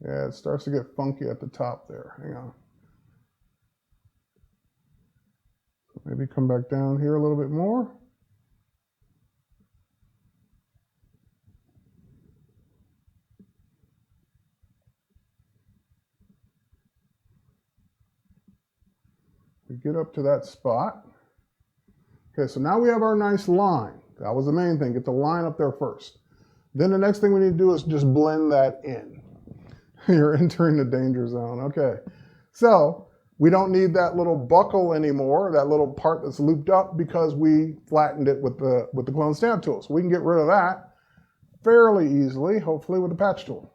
Yeah, it starts to get funky at the top there. Hang on. Maybe come back down here a little bit more. We get up to that spot. Okay, so now we have our nice line. That was the main thing, get the line up there first. Then the next thing we need to do is just blend that in. You're entering the danger zone. Okay, so we don't need that little buckle anymore, that little part that's looped up, because we flattened it with the clone stamp tool. So we can get rid of that fairly easily, hopefully with the patch tool.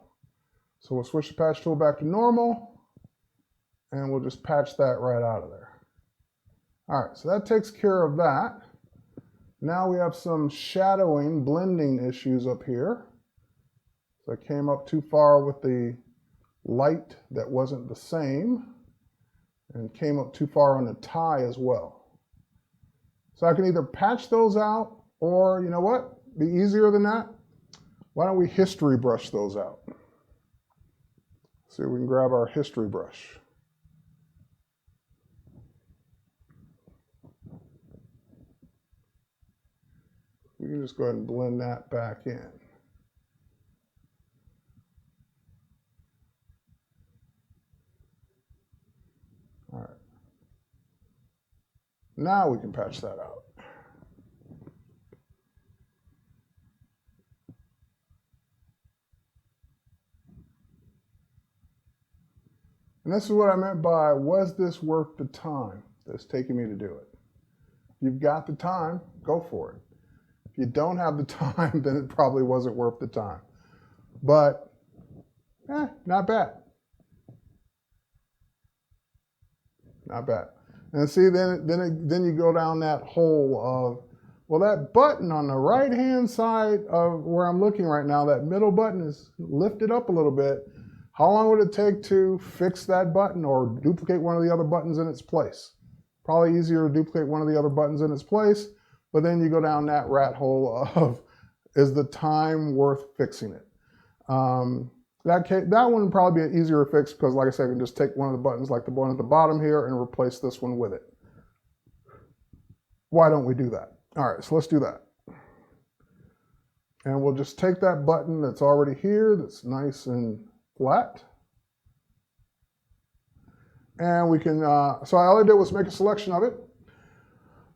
So we'll switch the patch tool back to normal, and we'll just patch that right out of there. All right, so that takes care of that. Now we have some shadowing, blending issues up here. So I came up too far with the light that wasn't the same, and came up too far on the tie as well. So I can either patch those out, or you know what, be easier than that. Why don't we history brush those out? See if we can grab our history brush. We can just go ahead and blend that back in. All right. Now we can patch that out. And this is what I meant by, was this worth the time that's taking me to do it? If you've got the time, go for it. If you don't have the time, then it probably wasn't worth the time. But, not bad. Not bad. And see, then you go down that hole of, well, that button on the right-hand side of where I'm looking right now, that middle button is lifted up a little bit. How long would it take to fix that button or duplicate one of the other buttons in its place? Probably easier to duplicate one of the other buttons in its place, but then you go down that rat hole of, Is the time worth fixing it? That one would probably be an easier fix because, like I said, I can just take one of the buttons like the one at the bottom here and replace this one with it. Why don't we do that? All right, so let's do that. And we'll just take that button that's already here, that's nice and flat. And we can, so all I did was make a selection of it.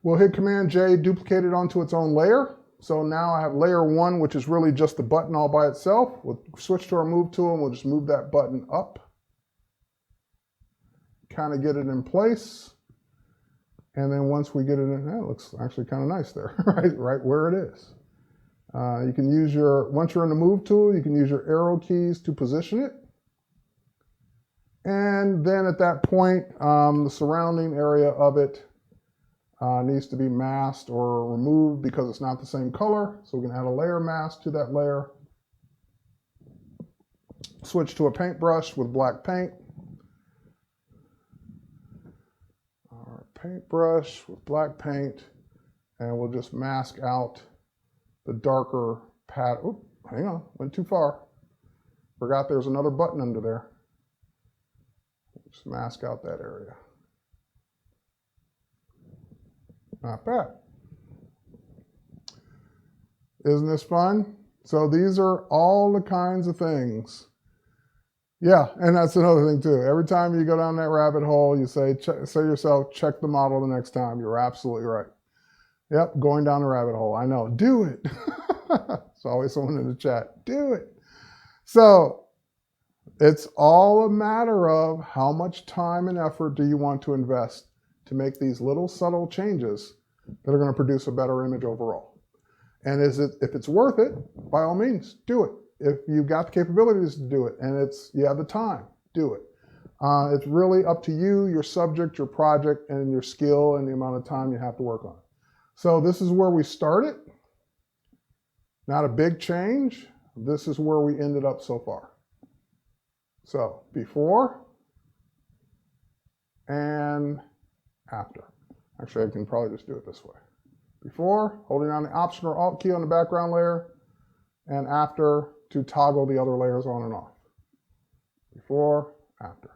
We'll hit Command J, duplicate it onto its own layer. So now I have layer 1, which is really just the button all by itself. We'll switch to our move tool and we'll just move that button up. Kind of get it in place. And then once we get it in, it looks actually kind of nice there, right where it is. You can use once you're in the move tool, you can use your arrow keys to position it. And then at that point, the surrounding area of it needs to be masked or removed because it's not the same color. So we can add a layer mask to that layer. Switch to a paintbrush with black paint. Our paintbrush with black paint, and we'll just mask out the darker pad. Oop, hang on, went too far. Forgot there's another button under there. Just mask out that area. Not bad. Isn't this fun? So these are all the kinds of things. Yeah, and that's another thing too. Every time you go down that rabbit hole, you say yourself, check the model the next time. You're absolutely right. Yep, going down the rabbit hole. I know. Do it. It's always someone in the chat. Do it. So it's all a matter of how much time and effort do you want to invest to make these little subtle changes that are going to produce a better image overall. And if it's worth it, by all means, do it. If you've got the capabilities to do it and you have the time, do it. It's really up to you, your subject, your project, and your skill and the amount of time you have to work on it. So this is where we started. Not a big change. This is where we ended up so far. So before and after. Actually, I can probably just do it this way. Before, holding down the Option or Alt key on the background layer, and after to toggle the other layers on and off. Before, after.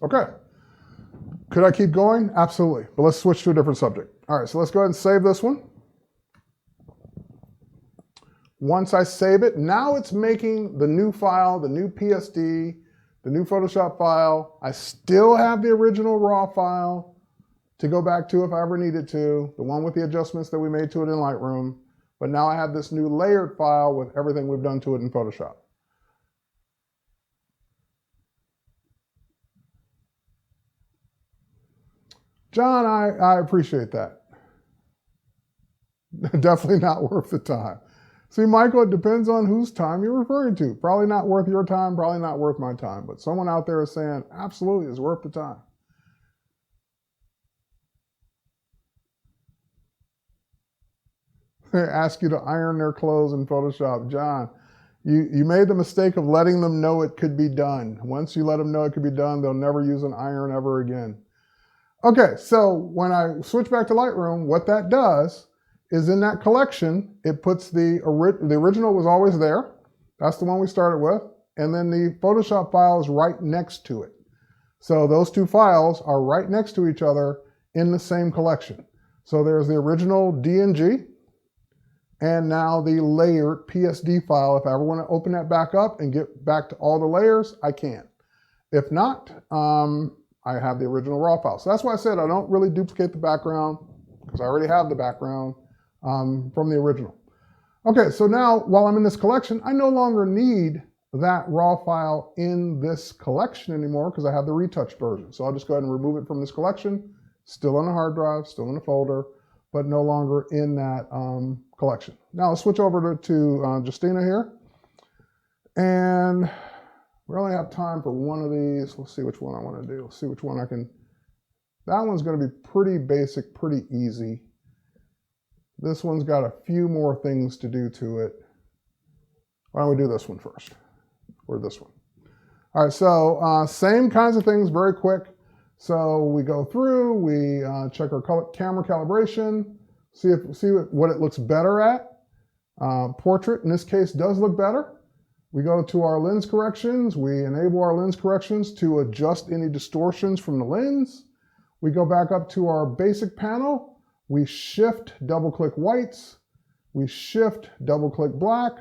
Okay. Could I keep going? Absolutely. But let's switch to a different subject. All right, so let's go ahead and save this one. Once I save it, now it's making the new file, the new PSD, the new Photoshop file. I still have the original raw file to go back to if I ever needed to, the one with the adjustments that we made to it in Lightroom. But now I have this new layered file with everything we've done to it in Photoshop. John, I appreciate that. Definitely not worth the time. See, Michael, it depends on whose time you're referring to. Probably not worth your time, probably not worth my time. But someone out there is saying, absolutely, it's worth the time. They ask you to iron their clothes in Photoshop. John, you made the mistake of letting them know it could be done. Once you let them know it could be done, they'll never use an iron ever again. Okay, so when I switch back to Lightroom, what that does is in that collection, it puts the original was always there. That's the one we started with. And then the Photoshop file is right next to it. So those two files are right next to each other in the same collection. So there's the original DNG and now the layered PSD file. If I ever want to open that back up and get back to all the layers, I can. If not, I have the original raw file. So that's why I said I don't really duplicate the background because I already have the background from the original. Okay, so now while I'm in this collection, I no longer need that raw file in this collection anymore because I have the retouched version. So I'll just go ahead and remove it from this collection, still on the hard drive, still in the folder, but no longer in that collection. Now let's switch over to Justina here. And we only have time for one of these. Let's see which one I want to do. Let's see which one I can. That one's going to be pretty basic, pretty easy. This one's got a few more things to do to it. Why don't we do this one first? Or this one. All right, so same kinds of things, very quick. So we go through, we check our camera calibration. See what it looks better at. Portrait, in this case, does look better. We go to our lens corrections. We enable our lens corrections to adjust any distortions from the lens. We go back up to our basic panel. We shift, double-click whites. We shift, double-click black.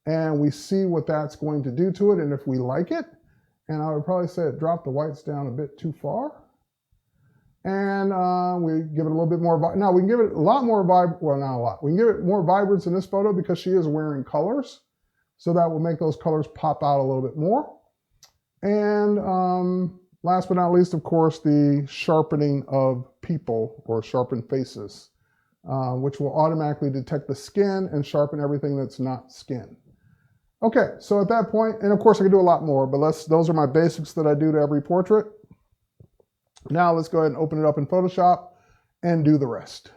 And we see what that's going to do to it and if we like it. And I would probably say it dropped the whites down a bit too far. And we give it a little bit more. Now we can give it a lot more well, not a lot. We can give it more vibrance in this photo because she is wearing colors. So that will make those colors pop out a little bit more. And last but not least, of course, the sharpening of people or sharpen faces, which will automatically detect the skin and sharpen everything that's not skin. Okay, so at that point, and of course I can do a lot more, but those are my basics that I do to every portrait. Now let's go ahead and open it up in Photoshop and do the rest.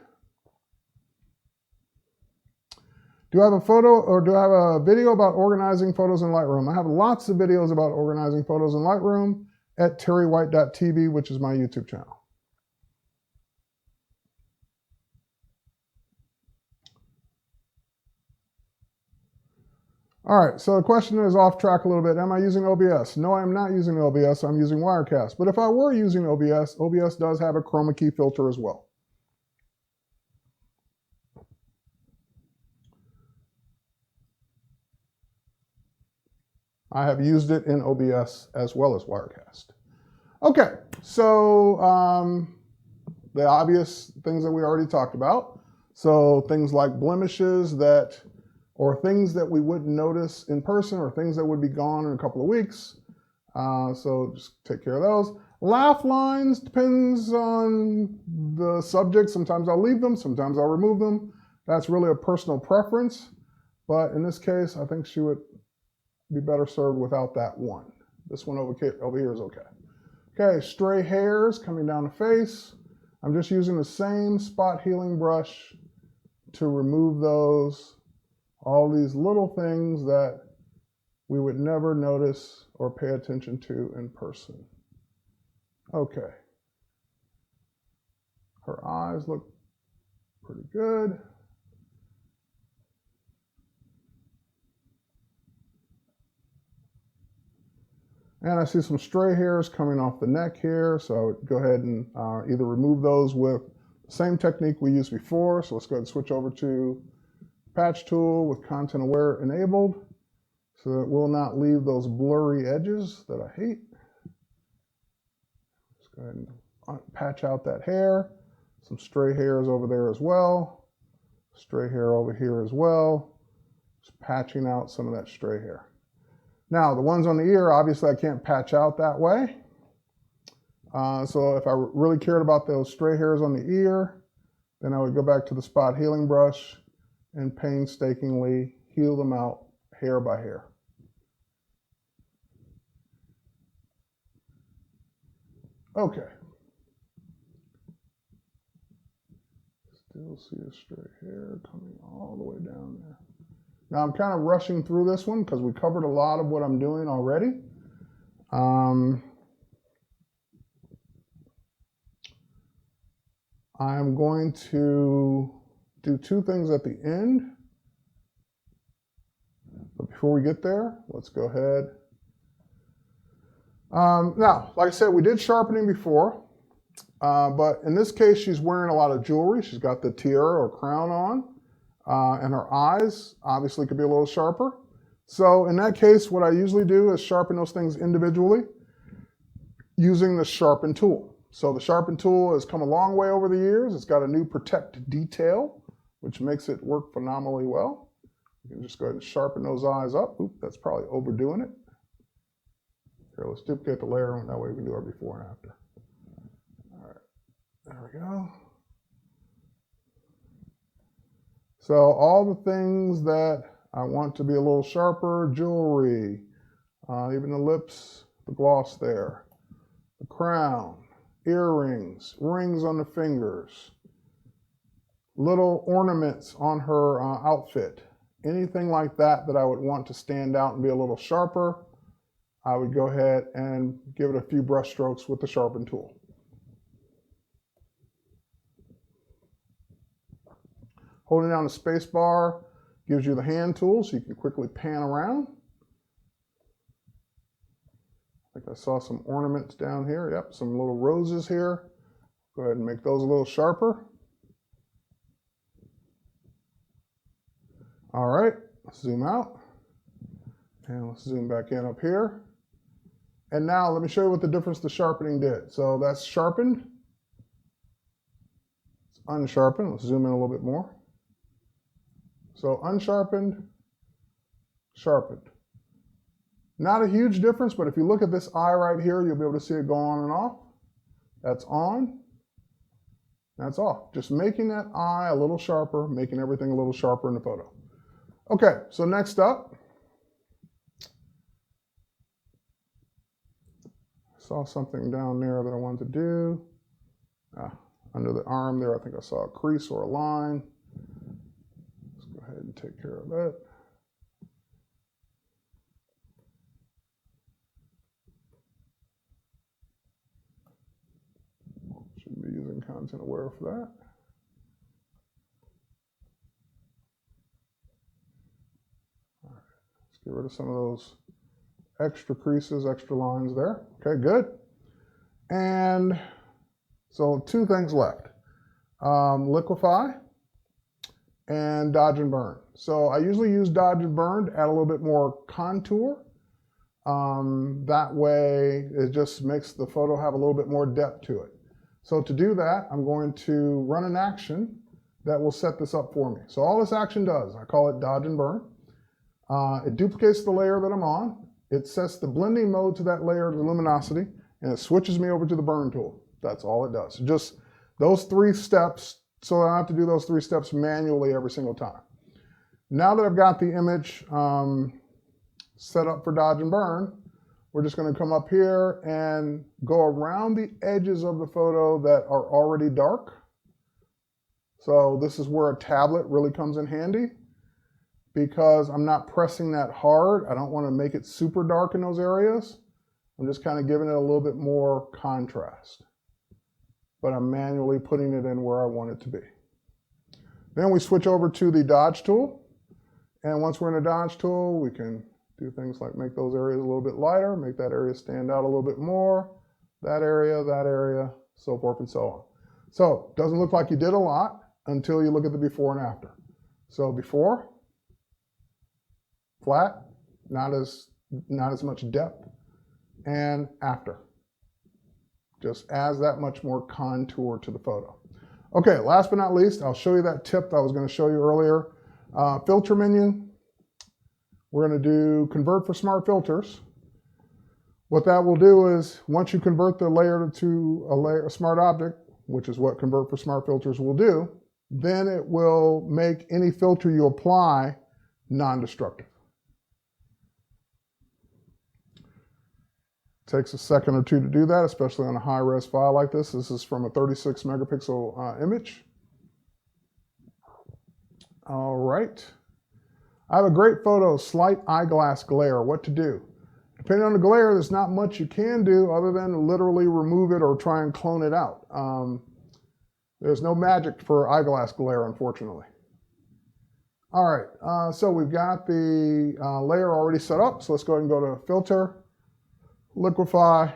Do I have a photo or do I have a video about organizing photos in Lightroom? I have lots of videos about organizing photos in Lightroom at terrywhite.tv, which is my YouTube channel. All right, so the question is off track a little bit. Am I using OBS? No, I'm not using OBS. I'm using Wirecast. But if I were using OBS, OBS does have a chroma key filter as well. I have used it in OBS as well as Wirecast. Okay, so the obvious things that we already talked about. So things like blemishes or things that we wouldn't notice in person or things that would be gone in a couple of weeks. So just take care of those. Laugh lines depends on the subject. Sometimes I'll leave them, sometimes I'll remove them. That's really a personal preference. But in this case, I think she would be better served without that one. This one over here is okay. Okay, stray hairs coming down the face. I'm just using the same spot healing brush to remove those. All these little things that we would never notice or pay attention to in person. Okay. Her eyes look pretty good. And I see some stray hairs coming off the neck here, so I would go ahead and either remove those with the same technique we used before. So let's go ahead and switch over to patch tool with content aware enabled so that it will not leave those blurry edges that I hate. Let's go ahead and patch out that hair. Some stray hairs over there as well. Stray hair over here as well. Just patching out some of that stray hair. Now the ones on the ear, obviously I can't patch out that way. So if I really cared about those stray hairs on the ear, then I would go back to the spot healing brush and painstakingly heal them out hair by hair. Okay. Still see a stray hair coming all the way down there. Now I'm kind of rushing through this one because we covered a lot of what I'm doing already. I'm going to do two things at the end. But before we get there, let's go ahead. Now, like I said, we did sharpening before, but in this case, she's wearing a lot of jewelry. She's got the tiara or crown on, and her eyes obviously could be a little sharper. So in that case, what I usually do is sharpen those things individually using the sharpen tool. So the sharpen tool has come a long way over the years. It's got a new protect detail, which makes it work phenomenally well. You can just go ahead and sharpen those eyes up. Oop, that's probably overdoing it. Here, let's duplicate the layer, and that way we can do our before and after. All right, there we go. So all the things that I want to be a little sharper, jewelry, even the lips, the gloss there, the crown, earrings, rings on the fingers, little ornaments on her outfit, anything like that that I would want to stand out and be a little sharper, I would go ahead and give it a few brush strokes with the sharpen tool. Holding down the space bar gives you the hand tool so you can quickly pan around. I think I saw some ornaments down here. Yep, some little roses here. Go ahead and make those a little sharper. All right, let's zoom out. And let's zoom back in up here. And now let me show you what the difference the sharpening did. So that's sharpened. It's unsharpened. Let's zoom in a little bit more. So unsharpened, sharpened. Not a huge difference, but if you look at this eye right here, you'll be able to see it go on and off. That's on. That's off. Just making that eye a little sharper, making everything a little sharper in the photo. Okay, so next up, I saw something down there that I wanted to do. Under the arm there, I think I saw a crease or a line. Let's go ahead and take care of that. Should be using Content Aware for that. All right, let's get rid of some of those extra creases, extra lines there. Okay, good. And so 2 things left. Liquify and dodge and burn. So I usually use dodge and burn to add a little bit more contour. That way it just makes the photo have a little bit more depth to it. So to do that, I'm going to run an action that will set this up for me. So all this action does, I call it dodge and burn. It duplicates the layer that I'm on. It sets the blending mode to that layer of luminosity, and it switches me over to the burn tool. That's all it does. Just those 3 steps, so I don't have to do those 3 steps manually every single time. Now that I've got the image set up for dodge and burn, we're just going to come up here and go around the edges of the photo that are already dark. So this is where a tablet really comes in handy, because I'm not pressing that hard. I don't want to make it super dark in those areas. I'm just kind of giving it a little bit more contrast, but I'm manually putting it in where I want it to be. Then we switch over to the dodge tool. And once we're in the dodge tool, we can do things like make those areas a little bit lighter, make that area stand out a little bit more, that area, so forth and so on. So it doesn't look like you did a lot until you look at the before and after. So before, flat, not as much depth, and after. Just adds that much more contour to the photo. Okay, last but not least, I'll show you that tip that I was going to show you earlier. Filter menu. We're going to do convert for smart filters. What that will do is once you convert the layer to a smart object, which is what convert for smart filters will do, then it will make any filter you apply non-destructive. Takes a second or 2 to do that, especially on a high-res file like this. This is from a 36 megapixel image. All right. I have a great photo, slight eyeglass glare, what to do. Depending on the glare, there's not much you can do other than literally remove it or try and clone it out. There's no magic for eyeglass glare, unfortunately. All right, so we've got the layer already set up, so let's go ahead and go to Filter, Liquify.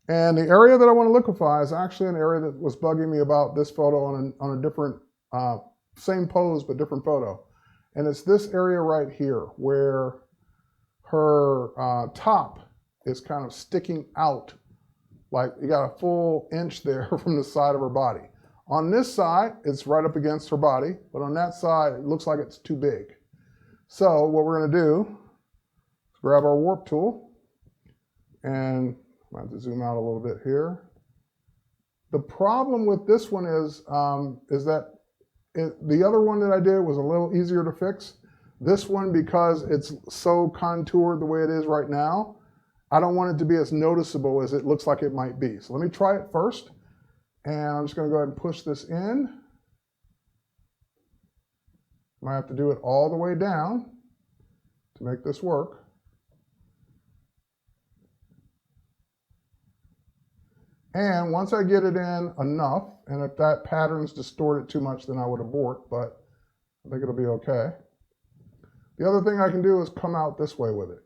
And the area that I want to liquefy is actually an area that was bugging me about this photo on a different, same pose but different photo. And it's this area right here where her top is kind of sticking out, like you got a full inch there from the side of her body. On this side, it's right up against her body, but on that side, it looks like it's too big. So what we're going to do is grab our warp tool, and I have to zoom out a little bit here. The problem with this one is that the other one that I did was a little easier to fix. This one, because it's so contoured the way it is right now, I don't want it to be as noticeable as it looks like it might be. So let me try it first. And I'm just going to go ahead and push this in. Might have to do it all the way down to make this work. And once I get it in enough, and if that pattern's distorted too much, then I would abort, but I think it'll be okay. The other thing I can do is come out this way with it.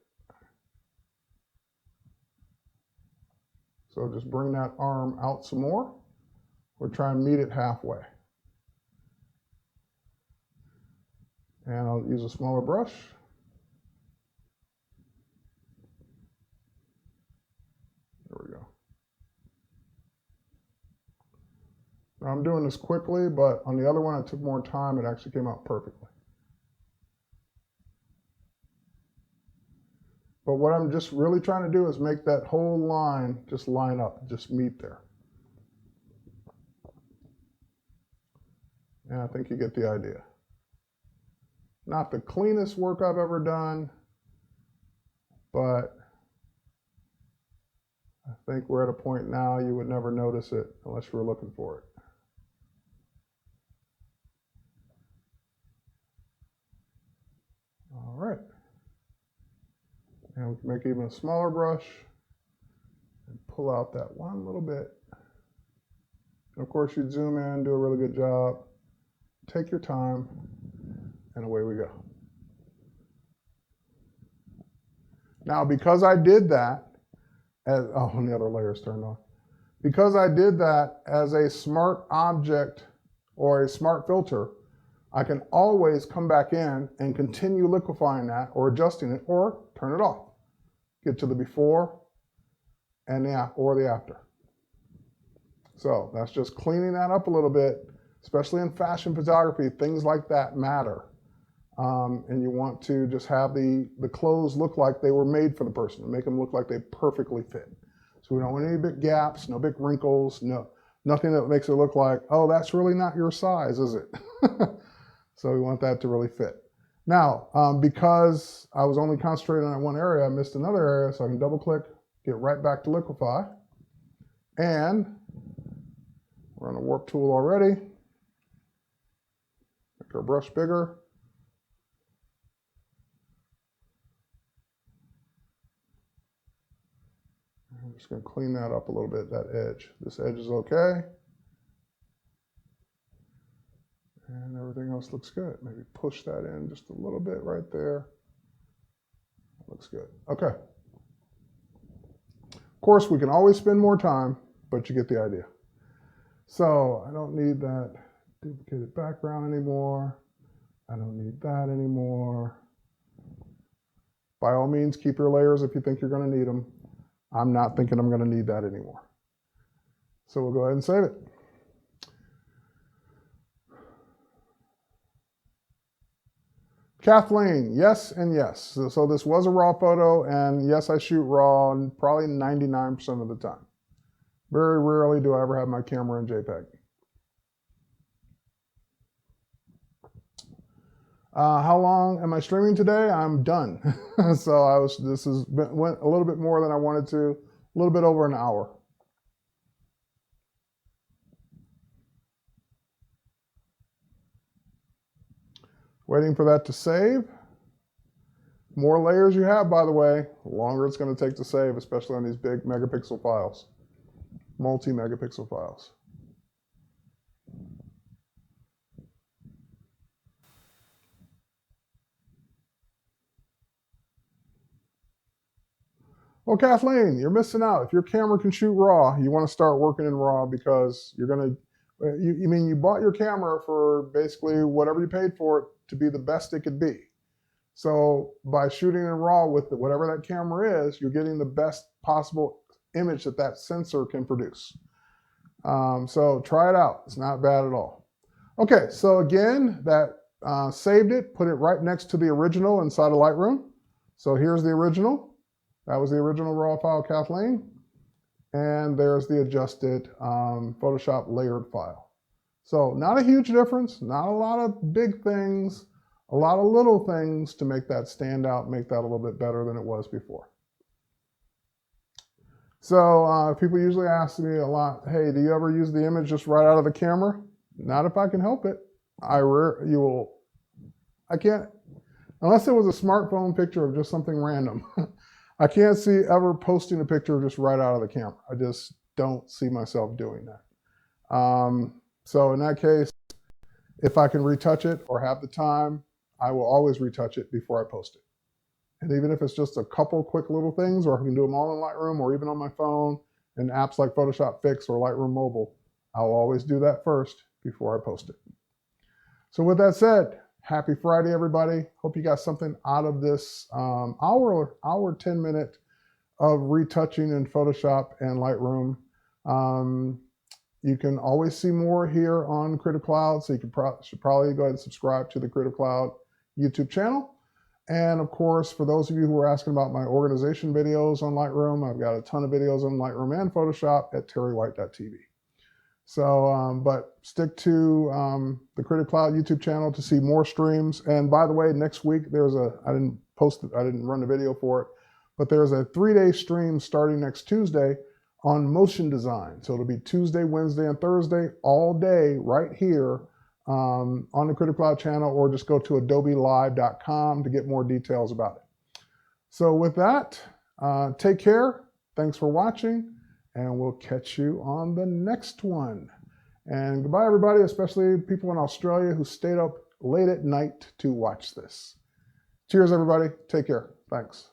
So just bring that arm out some more, or try and meet it halfway. And I'll use a smaller brush. There we go. Now I'm doing this quickly, but on the other one it took more time. It actually came out perfectly. But what I'm just really trying to do is make that whole line just line up, just meet there. And I think you get the idea. Not the cleanest work I've ever done, but I think we're at a point now you would never notice it unless you were looking for it. All right. And we can make even a smaller brush and pull out that one little bit. And of course, you'd zoom in, do a really good job. Take your time, and away we go. Now, because I did that, and the other layer is turned on. Because I did that as a smart object or a smart filter, I can always come back in and continue liquifying that or adjusting it or turn it off. Get to the before and the after. So that's just cleaning that up a little bit, especially in fashion photography. Things like that matter. And you want to just have the clothes look like they were made for the person and make them look like they perfectly fit. So we don't want any big gaps, no big wrinkles, nothing that makes it look like, oh, that's really not your size, is it? So we want that to really fit. Now, because I was only concentrating on one area, I missed another area, so I can double click, get right back to Liquify. And we're on the warp tool already. Make our brush bigger. I'm just going to clean that up a little bit, that edge. This edge is okay. And everything else looks good. Maybe push that in just a little bit right there. Looks good. Okay. Of course, we can always spend more time, but you get the idea. So I don't need that duplicated background anymore. I don't need that anymore. By all means, keep your layers if you think you're going to need them. I'm not thinking I'm going to need that anymore. So we'll go ahead and save it. Kathleen, yes and yes. So this was a raw photo, and yes, I shoot raw probably 99% of the time. Very rarely do I ever have my camera in JPEG. How long am I streaming today? I'm done. So went a little bit more than I wanted to, a little bit over an hour. Waiting for that to save. More layers you have, by the way, the longer it's going to take to save, especially on these big megapixel files, multi-megapixel files. Well, Kathleen, you're missing out. If your camera can shoot RAW, you want to start working in RAW because you're going to, you bought your camera for basically whatever you paid for it to be the best it could be. So by shooting in RAW with whatever that camera is, you're getting the best possible image that that sensor can produce. So try it out. It's not bad at all. Okay, so again, that saved it, put it right next to the original inside of Lightroom. So here's the original. That was the original RAW file, Kathleen. And there's the adjusted Photoshop layered file. So not a huge difference, not a lot of big things, a lot of little things to make that stand out, make that a little bit better than it was before. So people usually ask me a lot, hey, do you ever use the image just right out of the camera? Not if I can help it. I can't, unless it was a smartphone picture of just something random. I can't see ever posting a picture just right out of the camera. I just don't see myself doing that. So in that case, if I can retouch it or have the time, I will always retouch it before I post it. And even if it's just a couple quick little things, or I can do them all in Lightroom or even on my phone and apps like Photoshop Fix or Lightroom Mobile, I'll always do that first before I post it. So with that said, happy Friday, everybody. Hope you got something out of this hour 10-minute of retouching in Photoshop and Lightroom. You can always see more here on Creative Cloud, so you should probably go ahead and subscribe to the Creative Cloud YouTube channel. And of course, for those of you who are asking about my organization videos on Lightroom, I've got a ton of videos on Lightroom and Photoshop at terrywhite.tv. So, but stick to the Creative Cloud YouTube channel to see more streams. And by the way, next week I didn't run the video for it, but there's a 3-day stream starting next Tuesday on motion design. So it'll be Tuesday, Wednesday, and Thursday all day right here on the Creative Cloud channel, or just go to adobelive.com to get more details about it. So with that, take care. Thanks for watching, and we'll catch you on the next one. And goodbye, everybody, especially people in Australia who stayed up late at night to watch this. Cheers, everybody. Take care. Thanks.